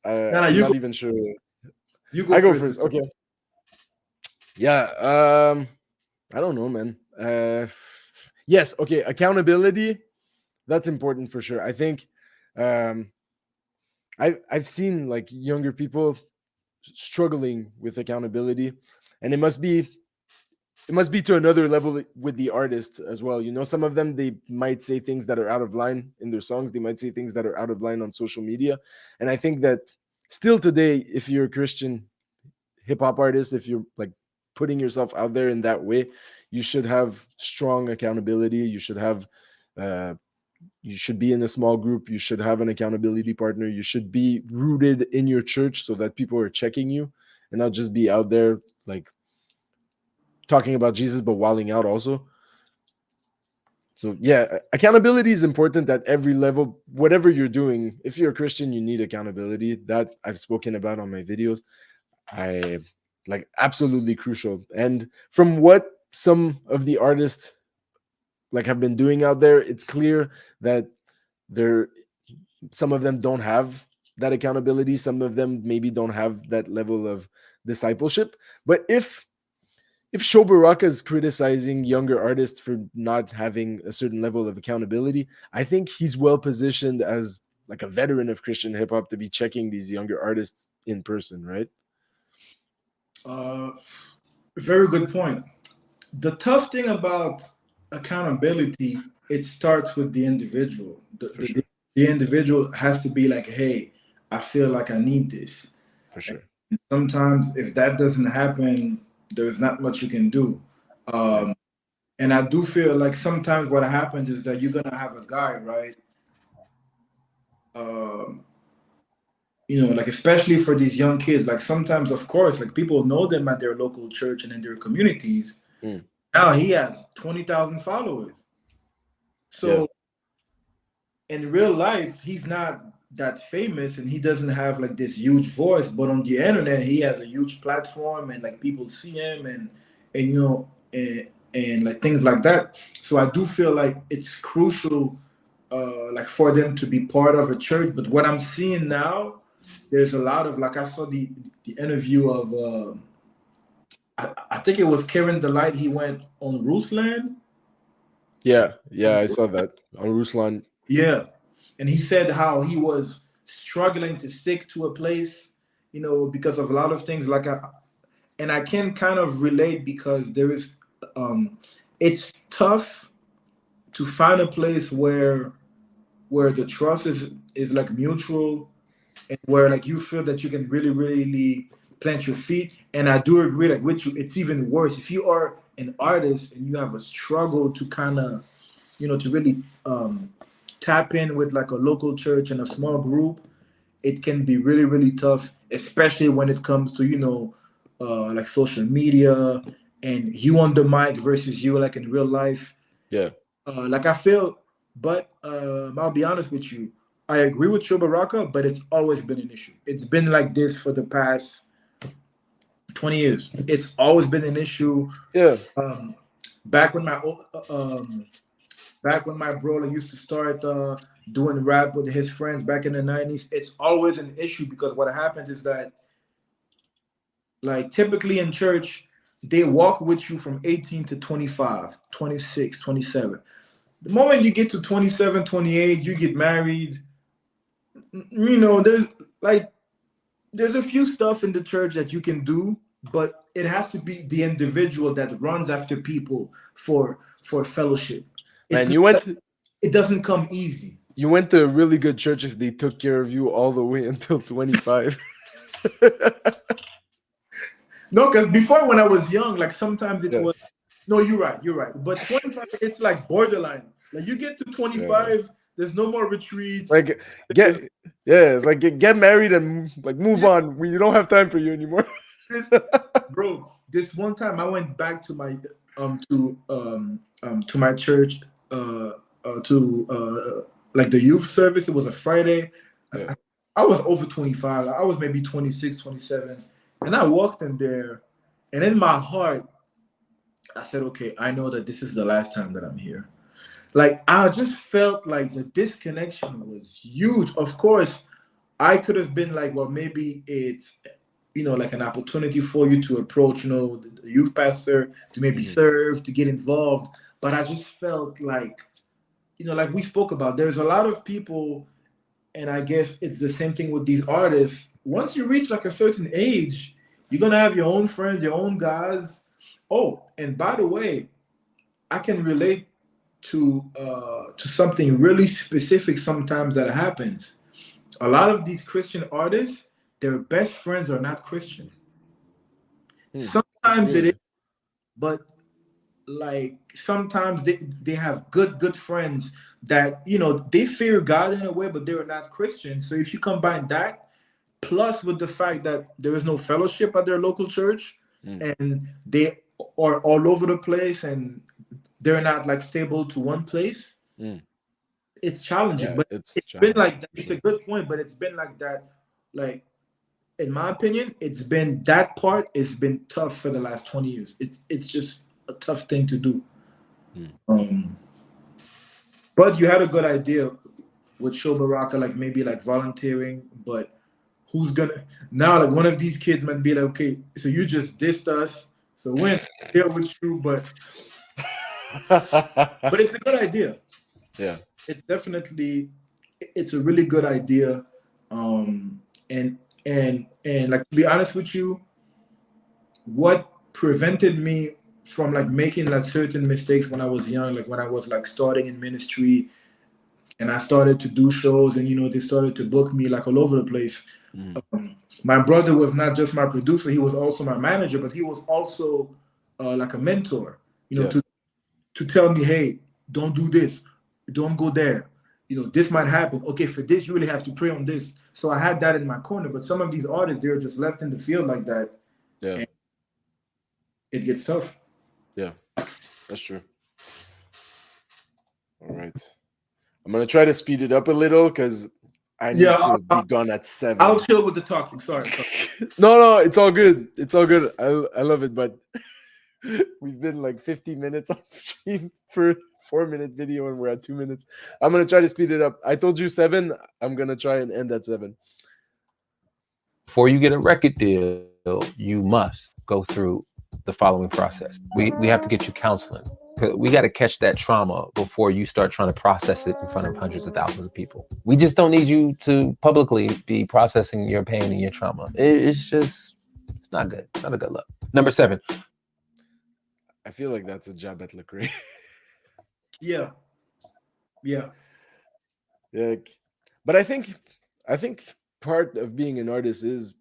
Nah, I'm you not go, even sure. you go I go first. first. Okay. Yeah. I don't know, man. Yes. Okay. Accountability. That's important for sure. I think. I've seen like younger people struggling with accountability, and it must be to another level with the artists as well. You know, some of them, they might say things that are out of line in their songs. They might say things that are out of line on social media. And I think that still today, if you're a Christian hip hop artist, if you're like putting yourself out there in that way, you should have strong accountability. Uh, you should be in a small group. You should have an accountability partner. You should be rooted in your church so that people are checking you and not just be out there like talking about Jesus but wilding out also. So yeah, accountability is important at every level. Whatever you're doing, if you're a Christian, you need accountability. That I've spoken about on my videos. I like absolutely crucial. And from what some of the artists like have been doing out there, it's clear that they're some of them don't have that accountability. Some of them maybe don't have that level of discipleship. But if Sho Baraka is criticizing younger artists for not having a certain level of accountability, I think he's well positioned as like a veteran of Christian hip hop to be checking these younger artists in person, right? Uh, Very good point. The tough thing about accountability, it starts with the individual. For sure. the individual has to be like, hey, I feel like I need this. For sure. And sometimes if that doesn't happen, there's not much you can do. Yeah. And I do feel like sometimes what happens is that you're gonna have a guy, right? Um, like especially for these young kids, like sometimes, of course, like people know them at their local church and in their communities. Mm. Now he has 20,000 followers. Yeah. So in real life, he's not that famous and he doesn't have like this huge voice, but on the internet, he has a huge platform and like people see him and and like things like that. So I do feel like it's crucial like for them to be part of a church. But what I'm seeing now, there's a lot of like I saw the interview of I think it was Karen Delight. He went on Ruslan. Yeah. Yeah. I saw that on Ruslan. Yeah. And he said how he was struggling to stick to a place, because of a lot of things. And I can kind of relate because there is, it's tough to find a place where the trust is like mutual and where like you feel that you can really, really plant your feet. And I do agree, like with you, it's even worse if you are an artist and you have a struggle to kind of, to really tap in with like a local church and a small group. It can be really, really tough, especially when it comes to like social media and you on the mic versus you like in real life. Yeah. Like I feel, but I'll be honest with you. I agree with Sho Baraka, but it's always been an issue. It's been like this for the past 20 years. It's always been an issue. Yeah. Um, back when my brother used to start doing rap with his friends back in the 90s, it's always an issue because what happens is that, like, typically in church, they walk with you from 18 to 25, 26, 27. The moment you get to 27, 28, you get married. There's like there's a few stuff in the church that you can do, but it has to be the individual that runs after people for fellowship. Man, It's it doesn't come easy. you went to a really good church if they took care of you all the way until 25. No, because before when I was young, like sometimes it Yeah. was. No, you're right. But 25, it's like borderline. Like you get to 25, there's no more retreats. Like it's like get married and like move on. You don't have time for you anymore. Bro, this one time I went back to my to my church to like the youth service. It was a Friday. Yeah. I was over 25. I was maybe 26, 27. And I walked in there, and in my heart, I said, okay, I know that this is the last time that I'm here. Like, I just felt like the disconnection was huge. Of course, I could have been like, well, maybe it's, like an opportunity for you to approach, the youth pastor, to maybe serve, to get involved. But I just felt like, like we spoke about, there's a lot of people, and I guess it's the same thing with these artists. Once you reach like a certain age, you're gonna have your own friends, your own guys. Oh, and by the way, I can relate to something really specific sometimes that happens. A lot of these Christian artists, their best friends are not Christian. Sometimes it is, but like sometimes they have good friends that they fear God in a way, but they're not Christian. So if you combine that plus with the fact that there is no fellowship at their local church and they are all over the place and they're not like stable to one place, it's challenging. But it's been like that. It's a good point, but it's been like that. Like, in my opinion, it's been that part has been tough for the last 20 years. It's just a tough thing to do. But you had a good idea with Sho Baraka, like maybe like volunteering, but who's gonna now, like one of these kids might be like, okay, so you just dissed us, so we're here with you, but it's a good idea. Yeah, it's a really good idea. And like, to be honest with you, what prevented me from like making like certain mistakes when I was young, like when I was like starting in ministry and I started to do shows, and they started to book me like all over the place. Mm. My brother was not just my producer; he was also my manager, but he was also like a mentor. Yeah. To tell me, hey, don't do this, don't go there. This might happen. Okay, for this, you really have to pray on this. So I had that in my corner. But some of these artists, they're just left in the field like that, Yeah. and it gets tough. Yeah. That's true. All right. I'm gonna try to speed it up a little because I need Yeah, to be gone at 7. I'll chill with the talking. Sorry. No, it's all good. It's all good. I love it, but we've been like 50 minutes on stream for 4-minute video and we're at 2 minutes. I'm gonna try to speed it up. I told you 7. I'm gonna try and end at 7. Before you get a record deal, you must go through the following process. We have to get you counseling. We got to catch that trauma before you start trying to process it in front of hundreds of thousands of people. We just don't need you to publicly be processing your pain and your trauma. It's not good. It's not a good look. Number 7. I feel like that's a jab at Lecrae. Yeah. Yeah. But I think part of being an artist is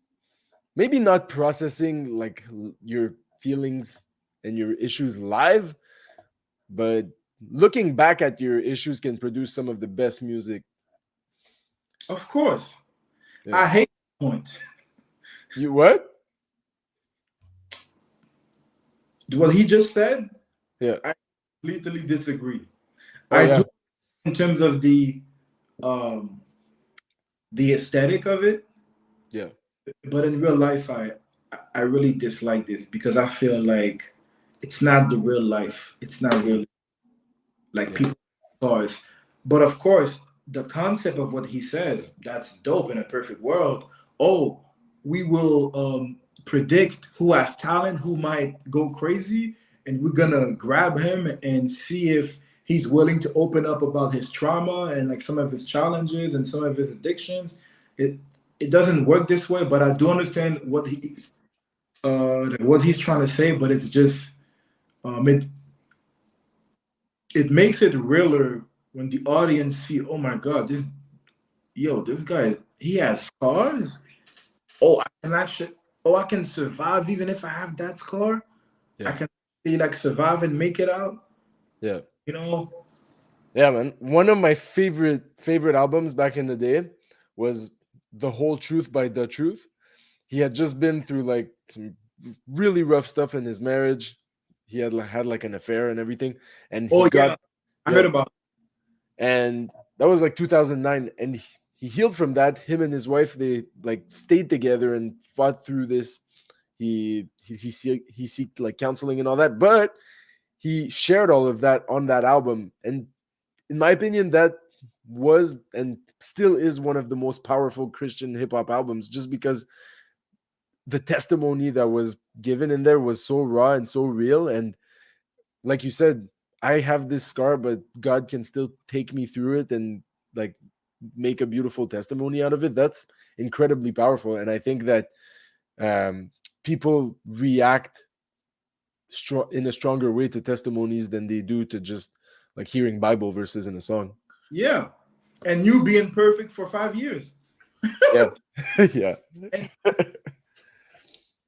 maybe not processing like your feelings and your issues live, but looking back at your issues can produce some of the best music. Of course. Yeah. I hate that point. You what? What he just said, Yeah. I completely disagree. Oh, yeah. do in terms of the aesthetic of it. Yeah. But in real life, I really dislike this because I feel like it's not the real life. It's not real like people cars. But of course, the concept of what he says, that's dope in a perfect world. Oh, we will predict who has talent, who might go crazy, and we're gonna grab him and see if he's willing to open up about his trauma and like some of his challenges and some of his addictions. It doesn't work this way, but I do understand what he's trying to say. But it's just it makes it realer when the audience see, oh my God, this guy, he has scars. Oh, I can survive even if I have that scar. Yeah. I can like survive and make it out. Yeah. Yeah, man. One of my favorite albums back in the day was The Whole Truth by The Truth. He had just been through like some really rough stuff in his marriage. He had like an affair and everything. And I heard about it. And that was like 2009. And he healed from that. Him and his wife, they like stayed together and fought through this. He seeked like counseling and all that, but he shared all of that on that album. And in my opinion, that was and still is one of the most powerful Christian hip hop albums, just because the testimony that was given in there was so raw and so real. And like you said, I have this scar, but God can still take me through it and like make a beautiful testimony out of it. That's incredibly powerful. And I think that people react in a stronger way to testimonies than they do to just like hearing Bible verses in a song. Yeah. And you being perfect for 5 years. Yeah. Yeah.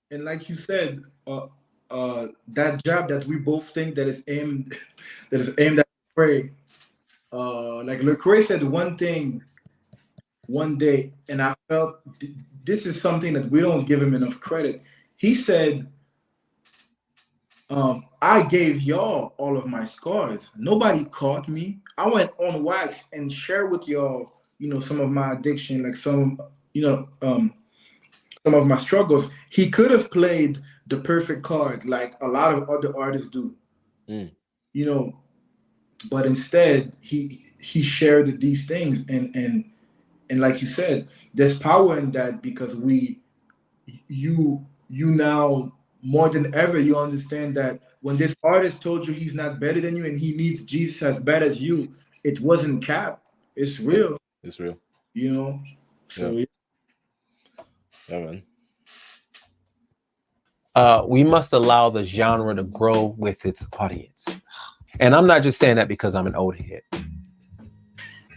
And like you said, that job that we both think that is aimed at Lecrae. Like Lecrae said one thing one day, and I felt this is something that we don't give him enough credit. He said, I gave y'all all of my scars. Nobody caught me. I went on wax and shared with y'all, some of my addiction, like some of my struggles. He could have played the perfect card like a lot of other artists do. But instead he shared these things, and like you said, there's power in that, because you now more than ever, you understand that when this artist told you he's not better than you and he needs Jesus as bad as you, it wasn't cap. It's real. It's real. So yeah, man. We must allow the genre to grow with its audience. And I'm not just saying that because I'm an old head.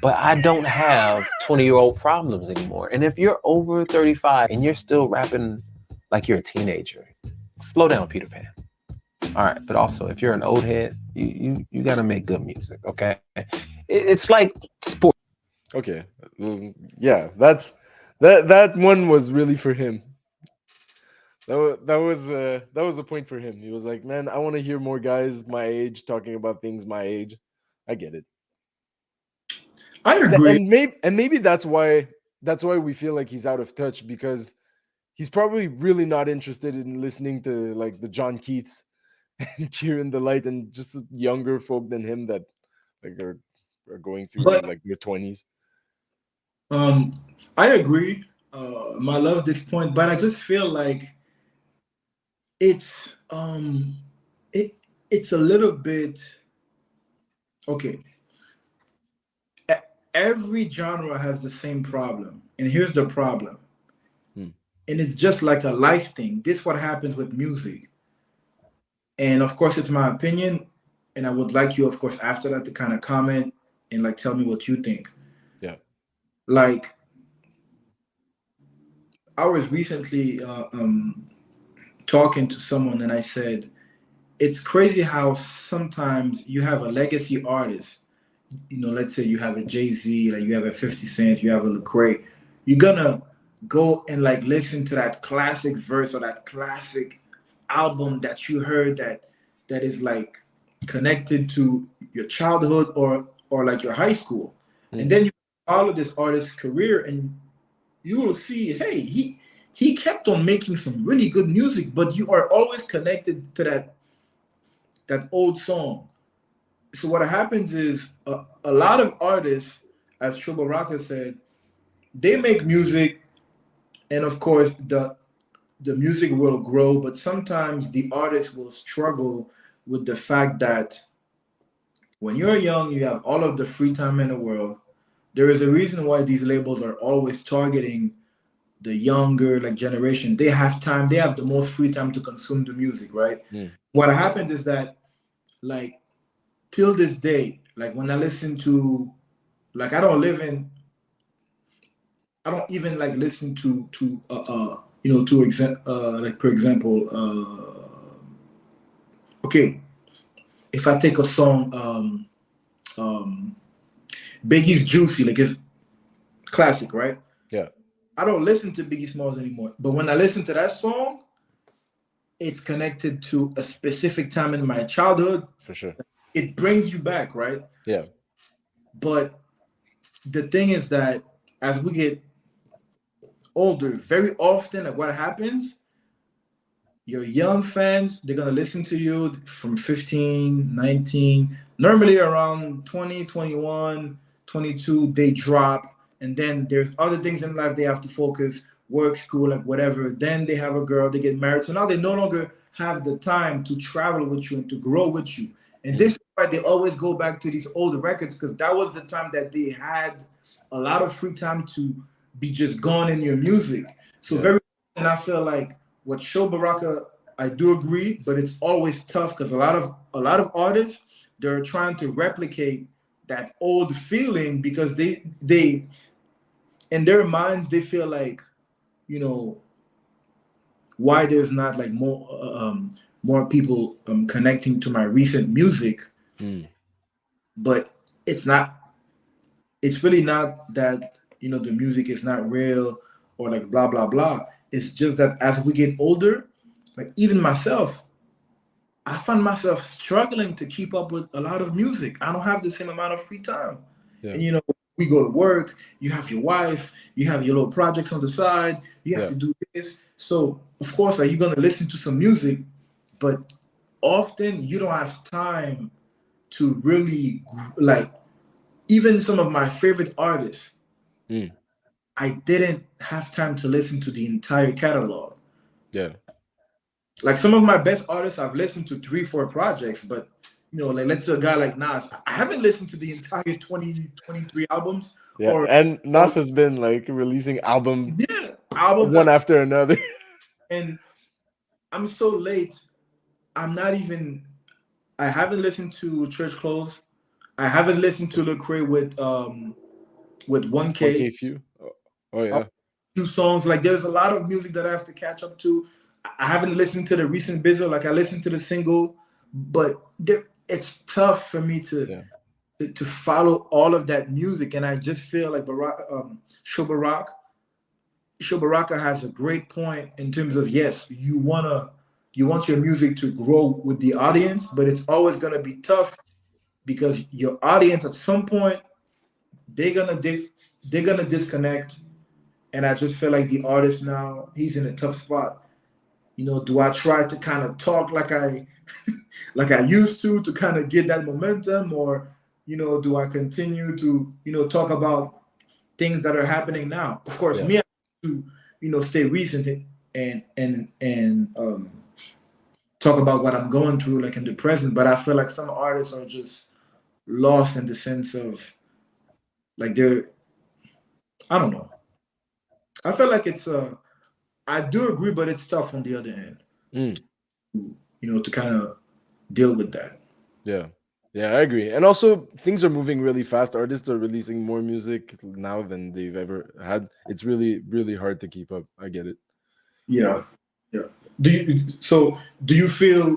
but I don't have 20-year-old problems anymore. And if you're over 35 and you're still rapping like you're a teenager, slow down, Peter Pan. All right, but also if you're an old head, you got to make good music, okay? It's like sport. Okay, yeah, that one was really for him. That was a point for him. He was like, man, I want to hear more guys my age talking about things my age. I get it. I agree. And maybe that's why we feel like he's out of touch, because he's probably really not interested in listening to like the John Keats and Cheering the Light and just younger folk than him that like are going through But like their 20s. I agree. I love this point, but I just feel like it's it it's a little bit okay. Every genre has the same problem, and here's the problem. Hmm. And it's just like a life thing. This what happens with music. And of course, it's my opinion, and I would like you, of course, after that to kind of comment and like tell me what you think. Yeah. Like I was recently talking to someone, and I said it's crazy how sometimes you have a legacy artist. You know, let's say you have a Jay-Z, like you have a 50 Cent, you have a Lecrae. You're gonna go and like listen to that classic verse or that classic album that you heard that is like connected to your childhood or like your high school. And Hmm. then you follow this artist's career and you will see, hey, he kept on making some really good music, but you are always connected to that old song. So what happens is a lot of artists, as Sho Baraka said, they make music, and of course the music will grow, but sometimes the artist will struggle with the fact that when you're young, you have all of the free time in the world. There is a reason why these labels are always targeting the younger like generation. They have time, they have the most free time to consume the music, right? Hmm. What happens is that like till this day, like when I listen to like I don't even like listen to like for example okay, if I take a song um Biggie's Juicy, like it's classic, right? Yeah, I don't listen to Biggie Smalls anymore, but when I listen to that song, it's connected to a specific time in my childhood. for sure. It brings you back, right? Yeah. But the thing is that as we get older, very often, like what happens, your young fans, they're going to listen to you from 15, 19, normally around 20, 21, 22, they drop. And then there's other things in life they have to focus, work, school, like whatever. Then they have a girl, they get married. So now they no longer have the time to travel with you and to grow with you. And Hmm. this is why they always go back to these older records, because that was the time that they had a lot of free time to be just gone in your music. So Yeah. very and I feel like with Sho Baraka, I do agree, but it's always tough because a lot of artists they're trying to replicate that old feeling because they in their minds they feel like you know why there's not like more people connecting to my recent music, Hmm. but it's not it's really not that the music is not real or like blah blah blah. It's just that as we get older, like even myself, I find myself struggling to keep up with a lot of music. I don't have the same amount of free time. Yeah. And we go to work, you have your wife, you have your little projects on the side, you have Yeah. to do this. So of course, like you're gonna listen to some music, but often you don't have time to really like even some of my favorite artists, Hmm. I didn't have time to listen to the entire catalog. Yeah. Like some of my best artists, I've listened to three, four projects, but like let's say a guy like Nas, I haven't listened to the entire 2023 albums Yeah. or And or Nas has been like releasing album yeah, albums one after another. and I'm so late. I'm not even I haven't listened to Church Clothes. I haven't listened to Lecrae with with 1K. 1K few. Oh yeah. Two songs. Like there's a lot of music that I have to catch up to. I haven't listened to the recent Bizzle. Like I listened to the single, but it's tough for me Yeah. to follow all of that music. And I just feel like Sho Baraka, Sho Baraka has a great point in terms of yes, you want your music to grow with the audience, but it's always gonna be tough because your audience at some point they're gonna disconnect. And I just feel like the artist now, he's in a tough spot. Do I try to kind of talk like I like I used to kind of get that momentum, or do I continue to talk about things that are happening now? Of course, Yeah. me, I have to stay recent and talk about what I'm going through, like in the present. But I feel like some artists are just lost in the sense of like they're, I don't know. I feel like I do agree, but it's tough on the other end, Mm. to kind of deal with that. Yeah. Yeah, I agree. And also things are moving really fast. Artists are releasing more music now than they've ever had. It's really, really hard to keep up. I get it. Yeah, yeah. Do you feel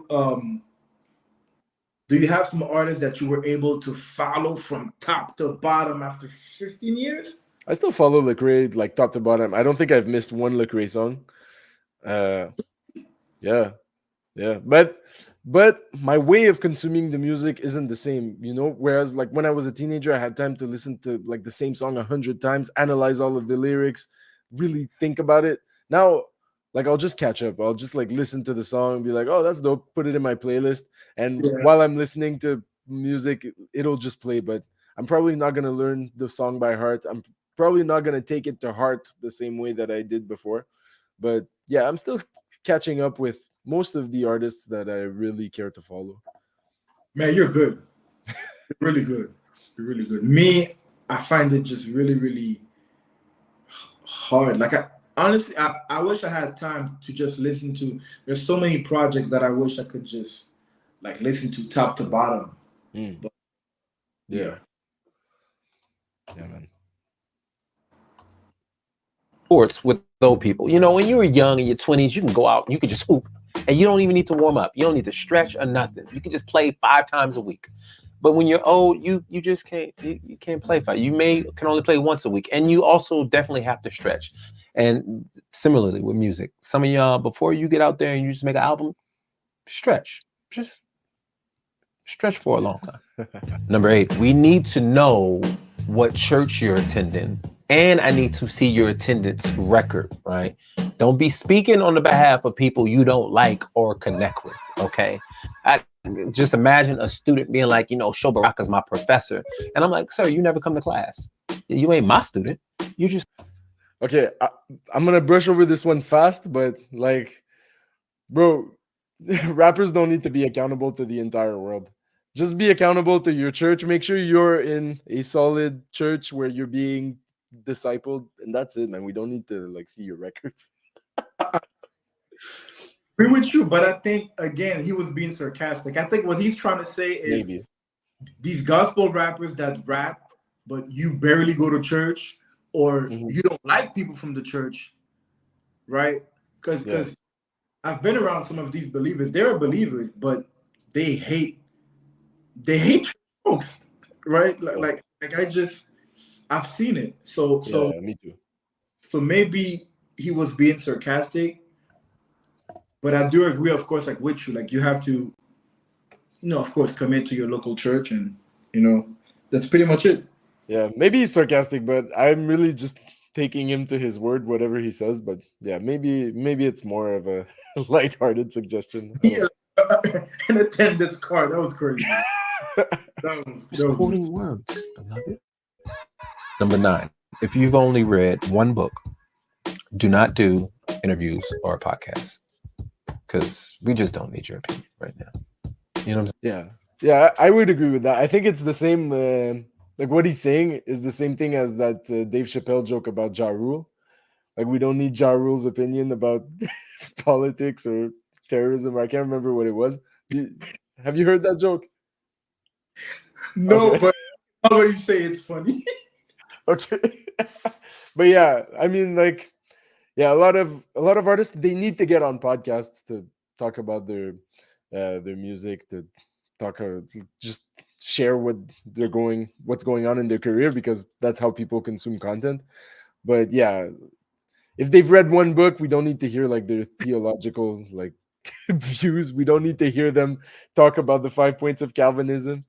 do you have some artists that you were able to follow from top to bottom after 15 years? I still follow Lecrae like top to bottom. I don't think I've missed one Lecrae song. Uh yeah. Yeah, but my way of consuming the music isn't the same, Whereas like when I was a teenager, I had time to listen to like the same song 100 times, analyze all of the lyrics, really think about it. Now, like I'll just catch up. I'll just like listen to the song and be like, "Oh, that's dope." Put it in my playlist, and Yeah. while I'm listening to music, it'll just play. But I'm probably not gonna learn the song by heart. I'm probably not gonna take it to heart the same way that I did before. But yeah, I'm still catching up with most of the artists that I really care to follow. Man, you're good. You're really good. You're really good. Me, I find it just really, really hard. Like I honestly, I wish I had time to just listen to. There's so many projects that I wish I could just like listen to top to bottom. Mm. But Yeah. yeah. Yeah, man. Sports with old people. When you were young in your 20s, you can go out, you can just hoop, and you don't even need to warm up. You don't need to stretch or nothing. You can just play 5 times a week. But when you're old, you just can't you can't play five. Can only play once a week, and you also definitely have to stretch. And similarly with music, some of y'all before you get out there and you just make an album, stretch, just stretch for a long time. Number 8, we need to know what church you're attending, and I need to see your attendance record, right? Don't be speaking on the behalf of people you don't like or connect with, okay? I just imagine a student being like, Sho Baraka's my professor. And I'm like, sir, you never come to class. You ain't my student. You just... Okay, I'm gonna brush over this one fast, but like, bro, rappers don't need to be accountable to the entire world. Just be accountable to your church. Make sure you're in a solid church where you're being discipled, and that's it, man. We don't need to like see your records. Agree with you, but I think again he was being sarcastic. I think what he's trying to say is Maybe. these gospel rappers that rap, but you barely go to church or you don't like people from the church, right? Because I've been around some of these believers. They're believers, but they hate church folks, right? Like I've seen it. So Me too. so maybe he was being sarcastic, but I do agree, of course, like with you, like you have to, of course, commit to your local church, and that's pretty much it. Yeah, maybe he's sarcastic, but I'm really just taking him to his word, whatever he says. But yeah, maybe it's more of a lighthearted suggestion. Yeah, an attendance card. That was crazy. Supporting words, beloved. Number 9, if you've only read one book, do not do interviews or a podcast, because we just don't need your opinion right now. You know what I'm saying? Yeah, I would agree with that. I think it's the same. Like what he's saying is the same thing as that Dave Chappelle joke about Ja Rule. Like we don't need Ja Rule's opinion about politics or terrorism. I can't remember what it was. Have you heard that joke? No, okay. But how do you say it's funny? Okay. But yeah, I mean, like, yeah, a lot of artists, they need to get on podcasts to talk about their music, to talk just share what's going on in their career, because that's how people consume content. But yeah, if they've read one book, we don't need to hear like their theological like views. We don't need to hear them talk about the 5 points of Calvinism.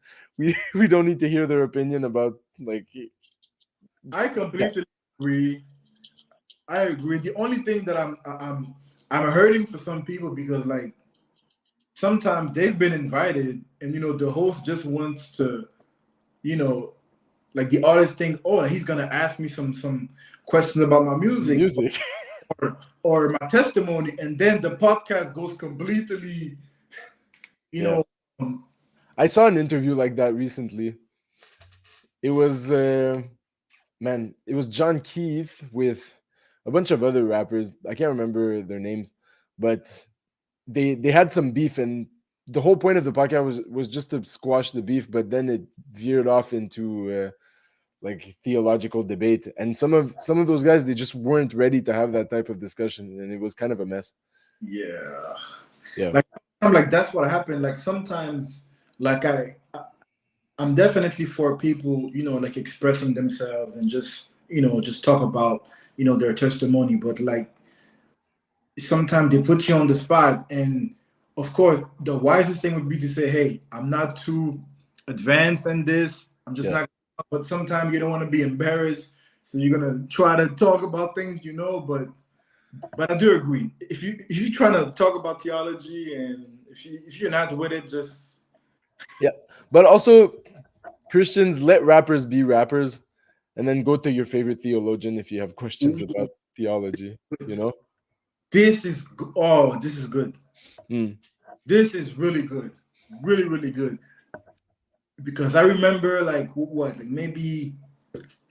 We don't need to hear their opinion about like I yeah, completely agree. I agree. The only thing that I'm hurting for some people because like sometimes they've been invited and the host just wants to you know like the artist think, oh, he's gonna ask me some questions about my music music. or my testimony, and then the podcast goes completely you Yeah. know um, I saw an interview like that recently. It was man, it was John Keith with a bunch of other rappers. I can't remember their names, but they had some beef, and the whole point of the podcast was just to squash the beef, but then it veered off into like theological debate, and some of those guys, they just weren't ready to have that type of discussion, and it was kind of a mess. yeah, Yeah. like I'm like that's what happened. Like sometimes like I'm definitely for people, like expressing themselves and just talk about, their testimony. But like sometimes they put you on the spot. And of course, the wisest thing would be to say, hey, I'm not too advanced in this. I'm just Yeah. not, but sometimes you don't want to be embarrassed. So you're going to try to talk about things, but I do agree. If you're trying to talk about theology and if you're not with it, just Yeah. But also, Christians, let rappers be rappers, and then go to your favorite theologian if you have questions about theology, you know? this is good. Mm, This is really good, really really good because I remember like what like maybe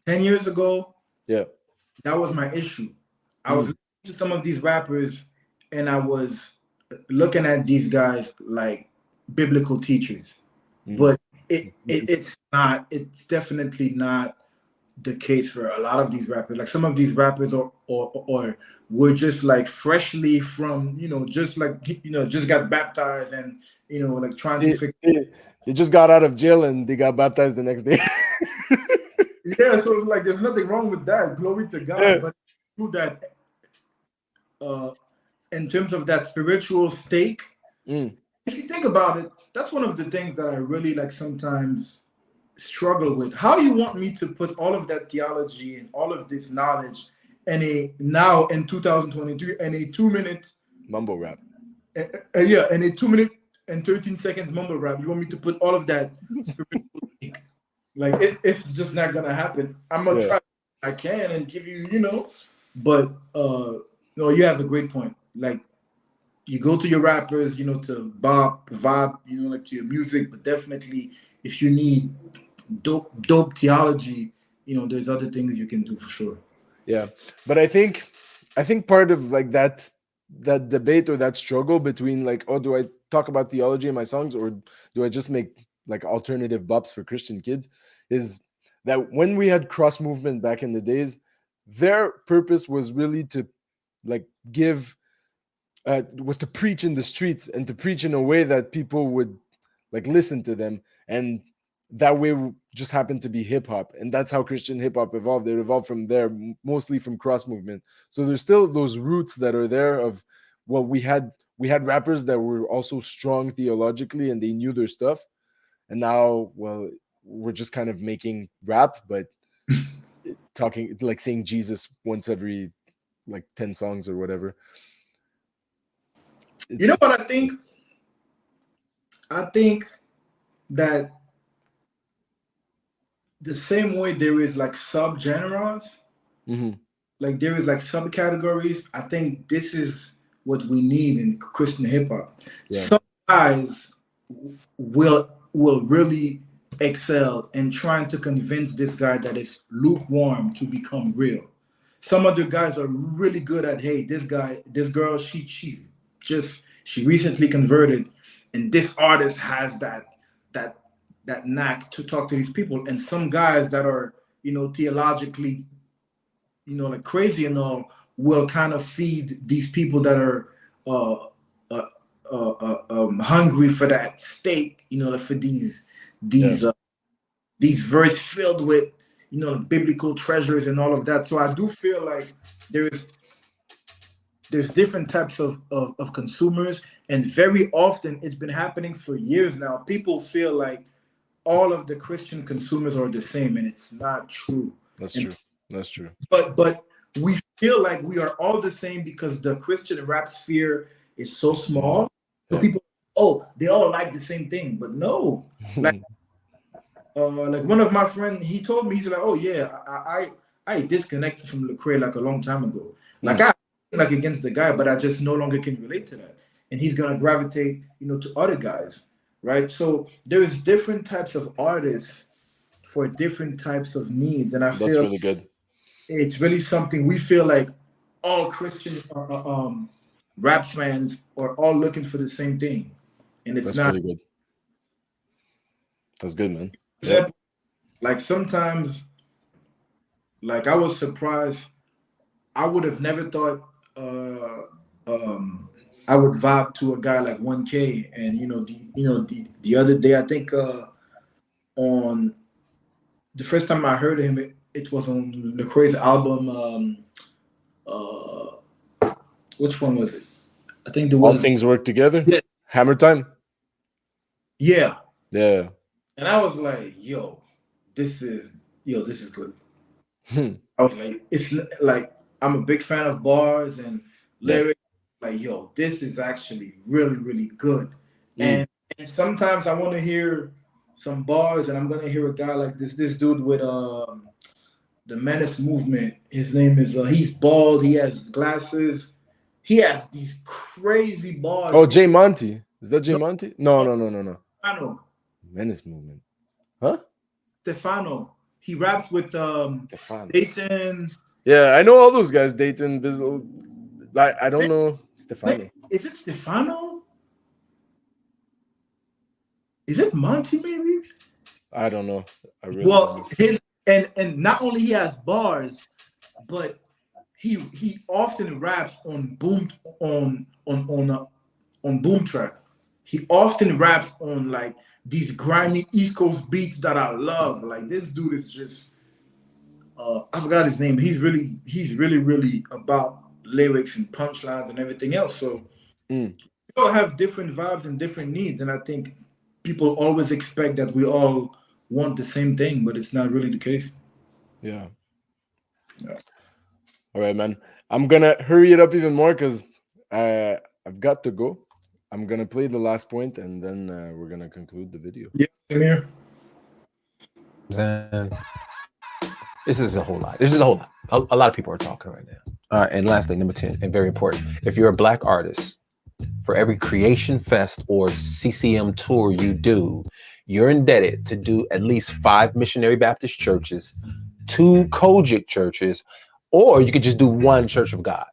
10 years ago yeah. that was my issue. I was Mm, listening to some of these rappers and I was looking at these guys like biblical teachers, mm. but it's definitely not the case for a lot of these rappers. Like some of these rappers or were just like freshly from just like just got baptized and like trying to They, fix. they, they just got out of jail and they got baptized the next day. Yeah, so it's like there's nothing wrong with that. Glory to Yeah. God, but through that uh in terms of that spiritual stake, Mm. if you think about it, that's one of the things that I really like sometimes struggle with. How you want me to put all of that theology and all of this knowledge in a now in 2023 and a 2 minute Mumble rap. yeah, and a 2 minute and 13 seconds mumble rap. You want me to put all of that spiritual stake? Like it's just not gonna happen. I'm gonna Yeah. try I can and give you, but no, you have a great point. Like you go to your rappers, to bop, vibe, like to your music, but definitely if you need dope theology, there's other things you can do for sure. Yeah. But I think part of like that debate or that struggle between like, oh, do I talk about theology in my songs, or do I just make like alternative bops for Christian kids, is that when we had cross movement back in the days, their purpose was really to like give was to preach in the streets and to preach in a way that people would like listen to them, and that way just happened to be hip hop, and that's how Christian hip hop evolved. It evolved from there, mostly from cross movement. So there's still those roots that are there of what we had rappers that were also strong theologically and they knew their stuff, and now, well, we're just kind of making rap, but talking like saying Jesus once every like 10 songs or whatever. You know It's what I think? I think that the same way there is like subgenres, Mhm. like there is like subcategories. I think this is what we need in Christian hip hop. Yeah. Some guys will really excel in trying to convince this guy that is lukewarm to become real. Some other guys are really good at, hey, this guy, this girl, she recently converted, and this artist has that that knack to talk to these people. And some guys that are, theologically, like crazy and all, will kind of feed these people that are uh, uh, hungry for that steak, like for Yeah. these uh, these verse filled with biblical treasures and all of that. So I do feel like there's there's different types of consumers, and very often it's been happening for years now. People feel like all of the Christian consumers are the same, and it's not true. That's And true. That's true. but we feel like we are all the same because the Christian rap sphere is so It's small. small. So Yeah. people, oh, they all like the same thing, but no. Like one of my friends, he told me, he's like, oh yeah, I disconnected from Lecrae like a long time ago. Like I like against the guy, but I just no longer can relate to that. And he's gonna gravitate, to other guys, right? So there's different types of artists for different types of needs, and I That's feel really good. it's really something we feel like all Christian rap fans are all looking for the same thing, and it's That's not. really good. That's good, man. For Yeah. example, like sometimes, like I was surprised. I would have never thought I would vibe to a guy like 1K, and the other day I think on the first time I heard him, it was on Lecrae's album. Uh, which one was it? I think there All was. things work together. Yeah. Hammer time. Yeah, Yeah. and I was like, this is good. I was like, it's like I'm a big fan of bars and Yeah. lyrics. Like, this is actually really, really good. Mm. And sometimes I want to hear some bars, and I'm gonna hear a guy like this dude with the Menace movement. His name is he's bald. He has glasses. He has these crazy bars. Oh, Jay Monty. Is that Jay No, Monty? No, no, no, no, no, no. Stefano. Menace movement. Huh? Stefano. He raps with Stefano. Dayton. Yeah, I know all those guys. Dayton, Bizzle. Like, I don't know Stefano. Is it Stefano? Is it Monty maybe? I don't know. I really don't Well, know. his and not only he has bars, but he often raps on boom track. He often raps on like these grimy East Coast beats that I love. Like this dude is just I forgot his name. He's really about lyrics and punchlines and everything else. So we all have different vibes and different needs, and I think people always expect that we all want the same thing, but it's not really the case. Yeah. Yeah. All right, man. I'm gonna hurry it up even more because I've got to go. I'm gonna play the last point and then we're gonna conclude the video. Yeah, same here. And this is a whole lot. This is a whole lot. A lot of people are talking right now. All right, and lastly, number 10, and very important. If you're a Black artist, for every Creation Fest or CCM tour you do, you're indebted to do at least 5 missionary Baptist churches, 2 Kojic churches, or you could just do 1 Church of God.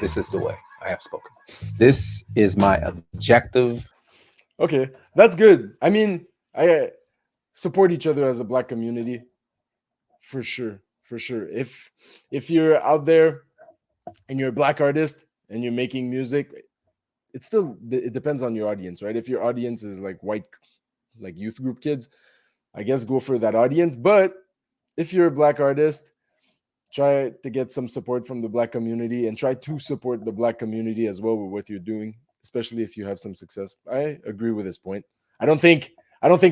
This is the way. I have spoken. This is my objective. Okay, that's good. I mean, I support each other as a Black community, for sure, for sure. If you're out there and you're a Black artist and you're making music, it depends on your audience, right? If your audience is like white, like youth group kids, I guess go for that audience. But if you're a Black artist, try to get some support from the Black community and try to support the Black community as well with what you're doing, especially if you have some success. I agree with this point. I don't think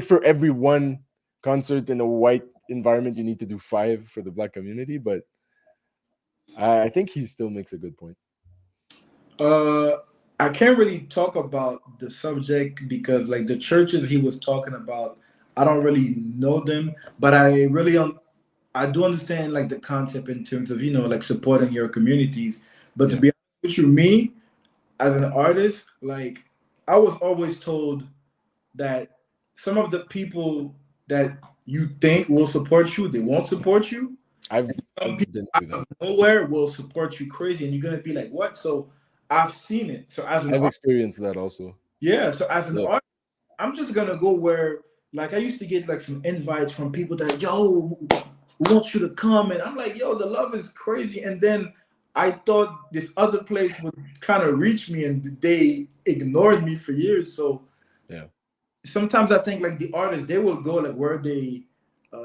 for every one concert in a white environment you need to do 5 for the Black community, but I think he still makes a good point. I can't really talk about the subject because like the churches he was talking about, I don't really know them, but I do understand like the concept in terms of like supporting your communities. But to be honest with you, me as an artist, like I was always told that some of the people that you think will support you, they won't support you. Some people out of nowhere will support you crazy, and you're gonna be like, "What?" So I've seen it. So as an I've experienced that also. so as an artist, I'm just gonna go where like I used to get like some invites from people that, yo, we want you to come, and I'm like, yo, the love is crazy. And then I thought this other place would kind of reach me, and they ignored me for years. So Yeah. sometimes I think like the artists, they will go like where they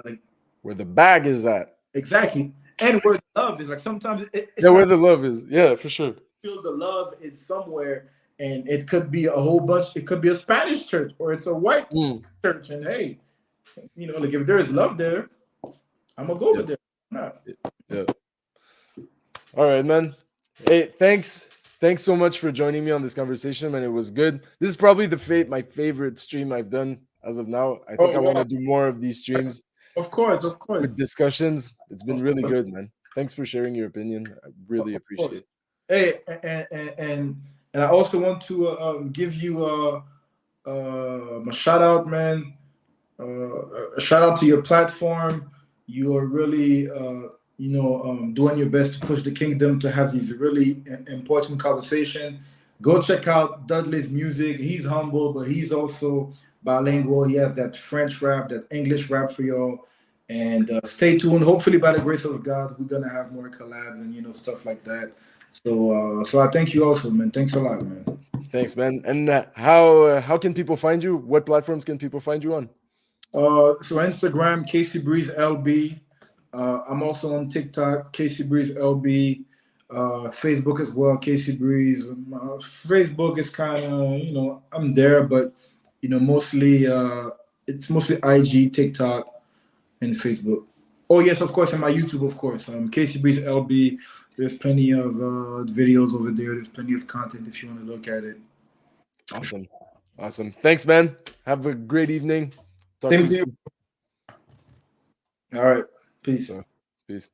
like Where the bag is at. exactly, and where the love is. Like sometimes it's Yeah, where not the love is. Yeah, for sure. feel the love is somewhere, and it could be a whole bunch. It could be a Spanish church or it's a white Mm, church, and hey, like if there is love there, I'm gonna go over yeah, there. Why not? yeah. All right, man. Hey, thanks so much for joining me on this conversation, man. It was good. This is probably my favorite stream I've done as of now. I think I Oh want wow! to do more of these streams Of course, just of with course, discussions. It's been of really course, good, man. Thanks for sharing your opinion. I really of appreciate course. it. Hey, and I also want to give you a shout out, man. A shout out to your platform. You are really, doing your best to push the kingdom to have these really important conversation. Go check out Dudley's music. He's humble, but he's also bilingual. He has that French rap, that English rap for y'all. And stay tuned. Hopefully, by the grace of God, we're gonna have more collabs and stuff like that. So I thank you also, man. Thanks a lot, man. Thanks, man. And how can people find you? What platforms can people find you on? So Instagram, Casey Breeze LB. I'm also on TikTok, Casey Breeze LB. Facebook as well, Casey Breeze. Facebook is kind of, I'm there, but mostly it's mostly IG, TikTok, and Facebook. Oh yes, of course, and my YouTube, of course. Casey Breeze LB. There's plenty of videos over there. There's plenty of content if you want to look at it. Awesome. Awesome. Thanks, man. Have a great evening. Talk to Same you to you. soon. All right. Peace. So, peace.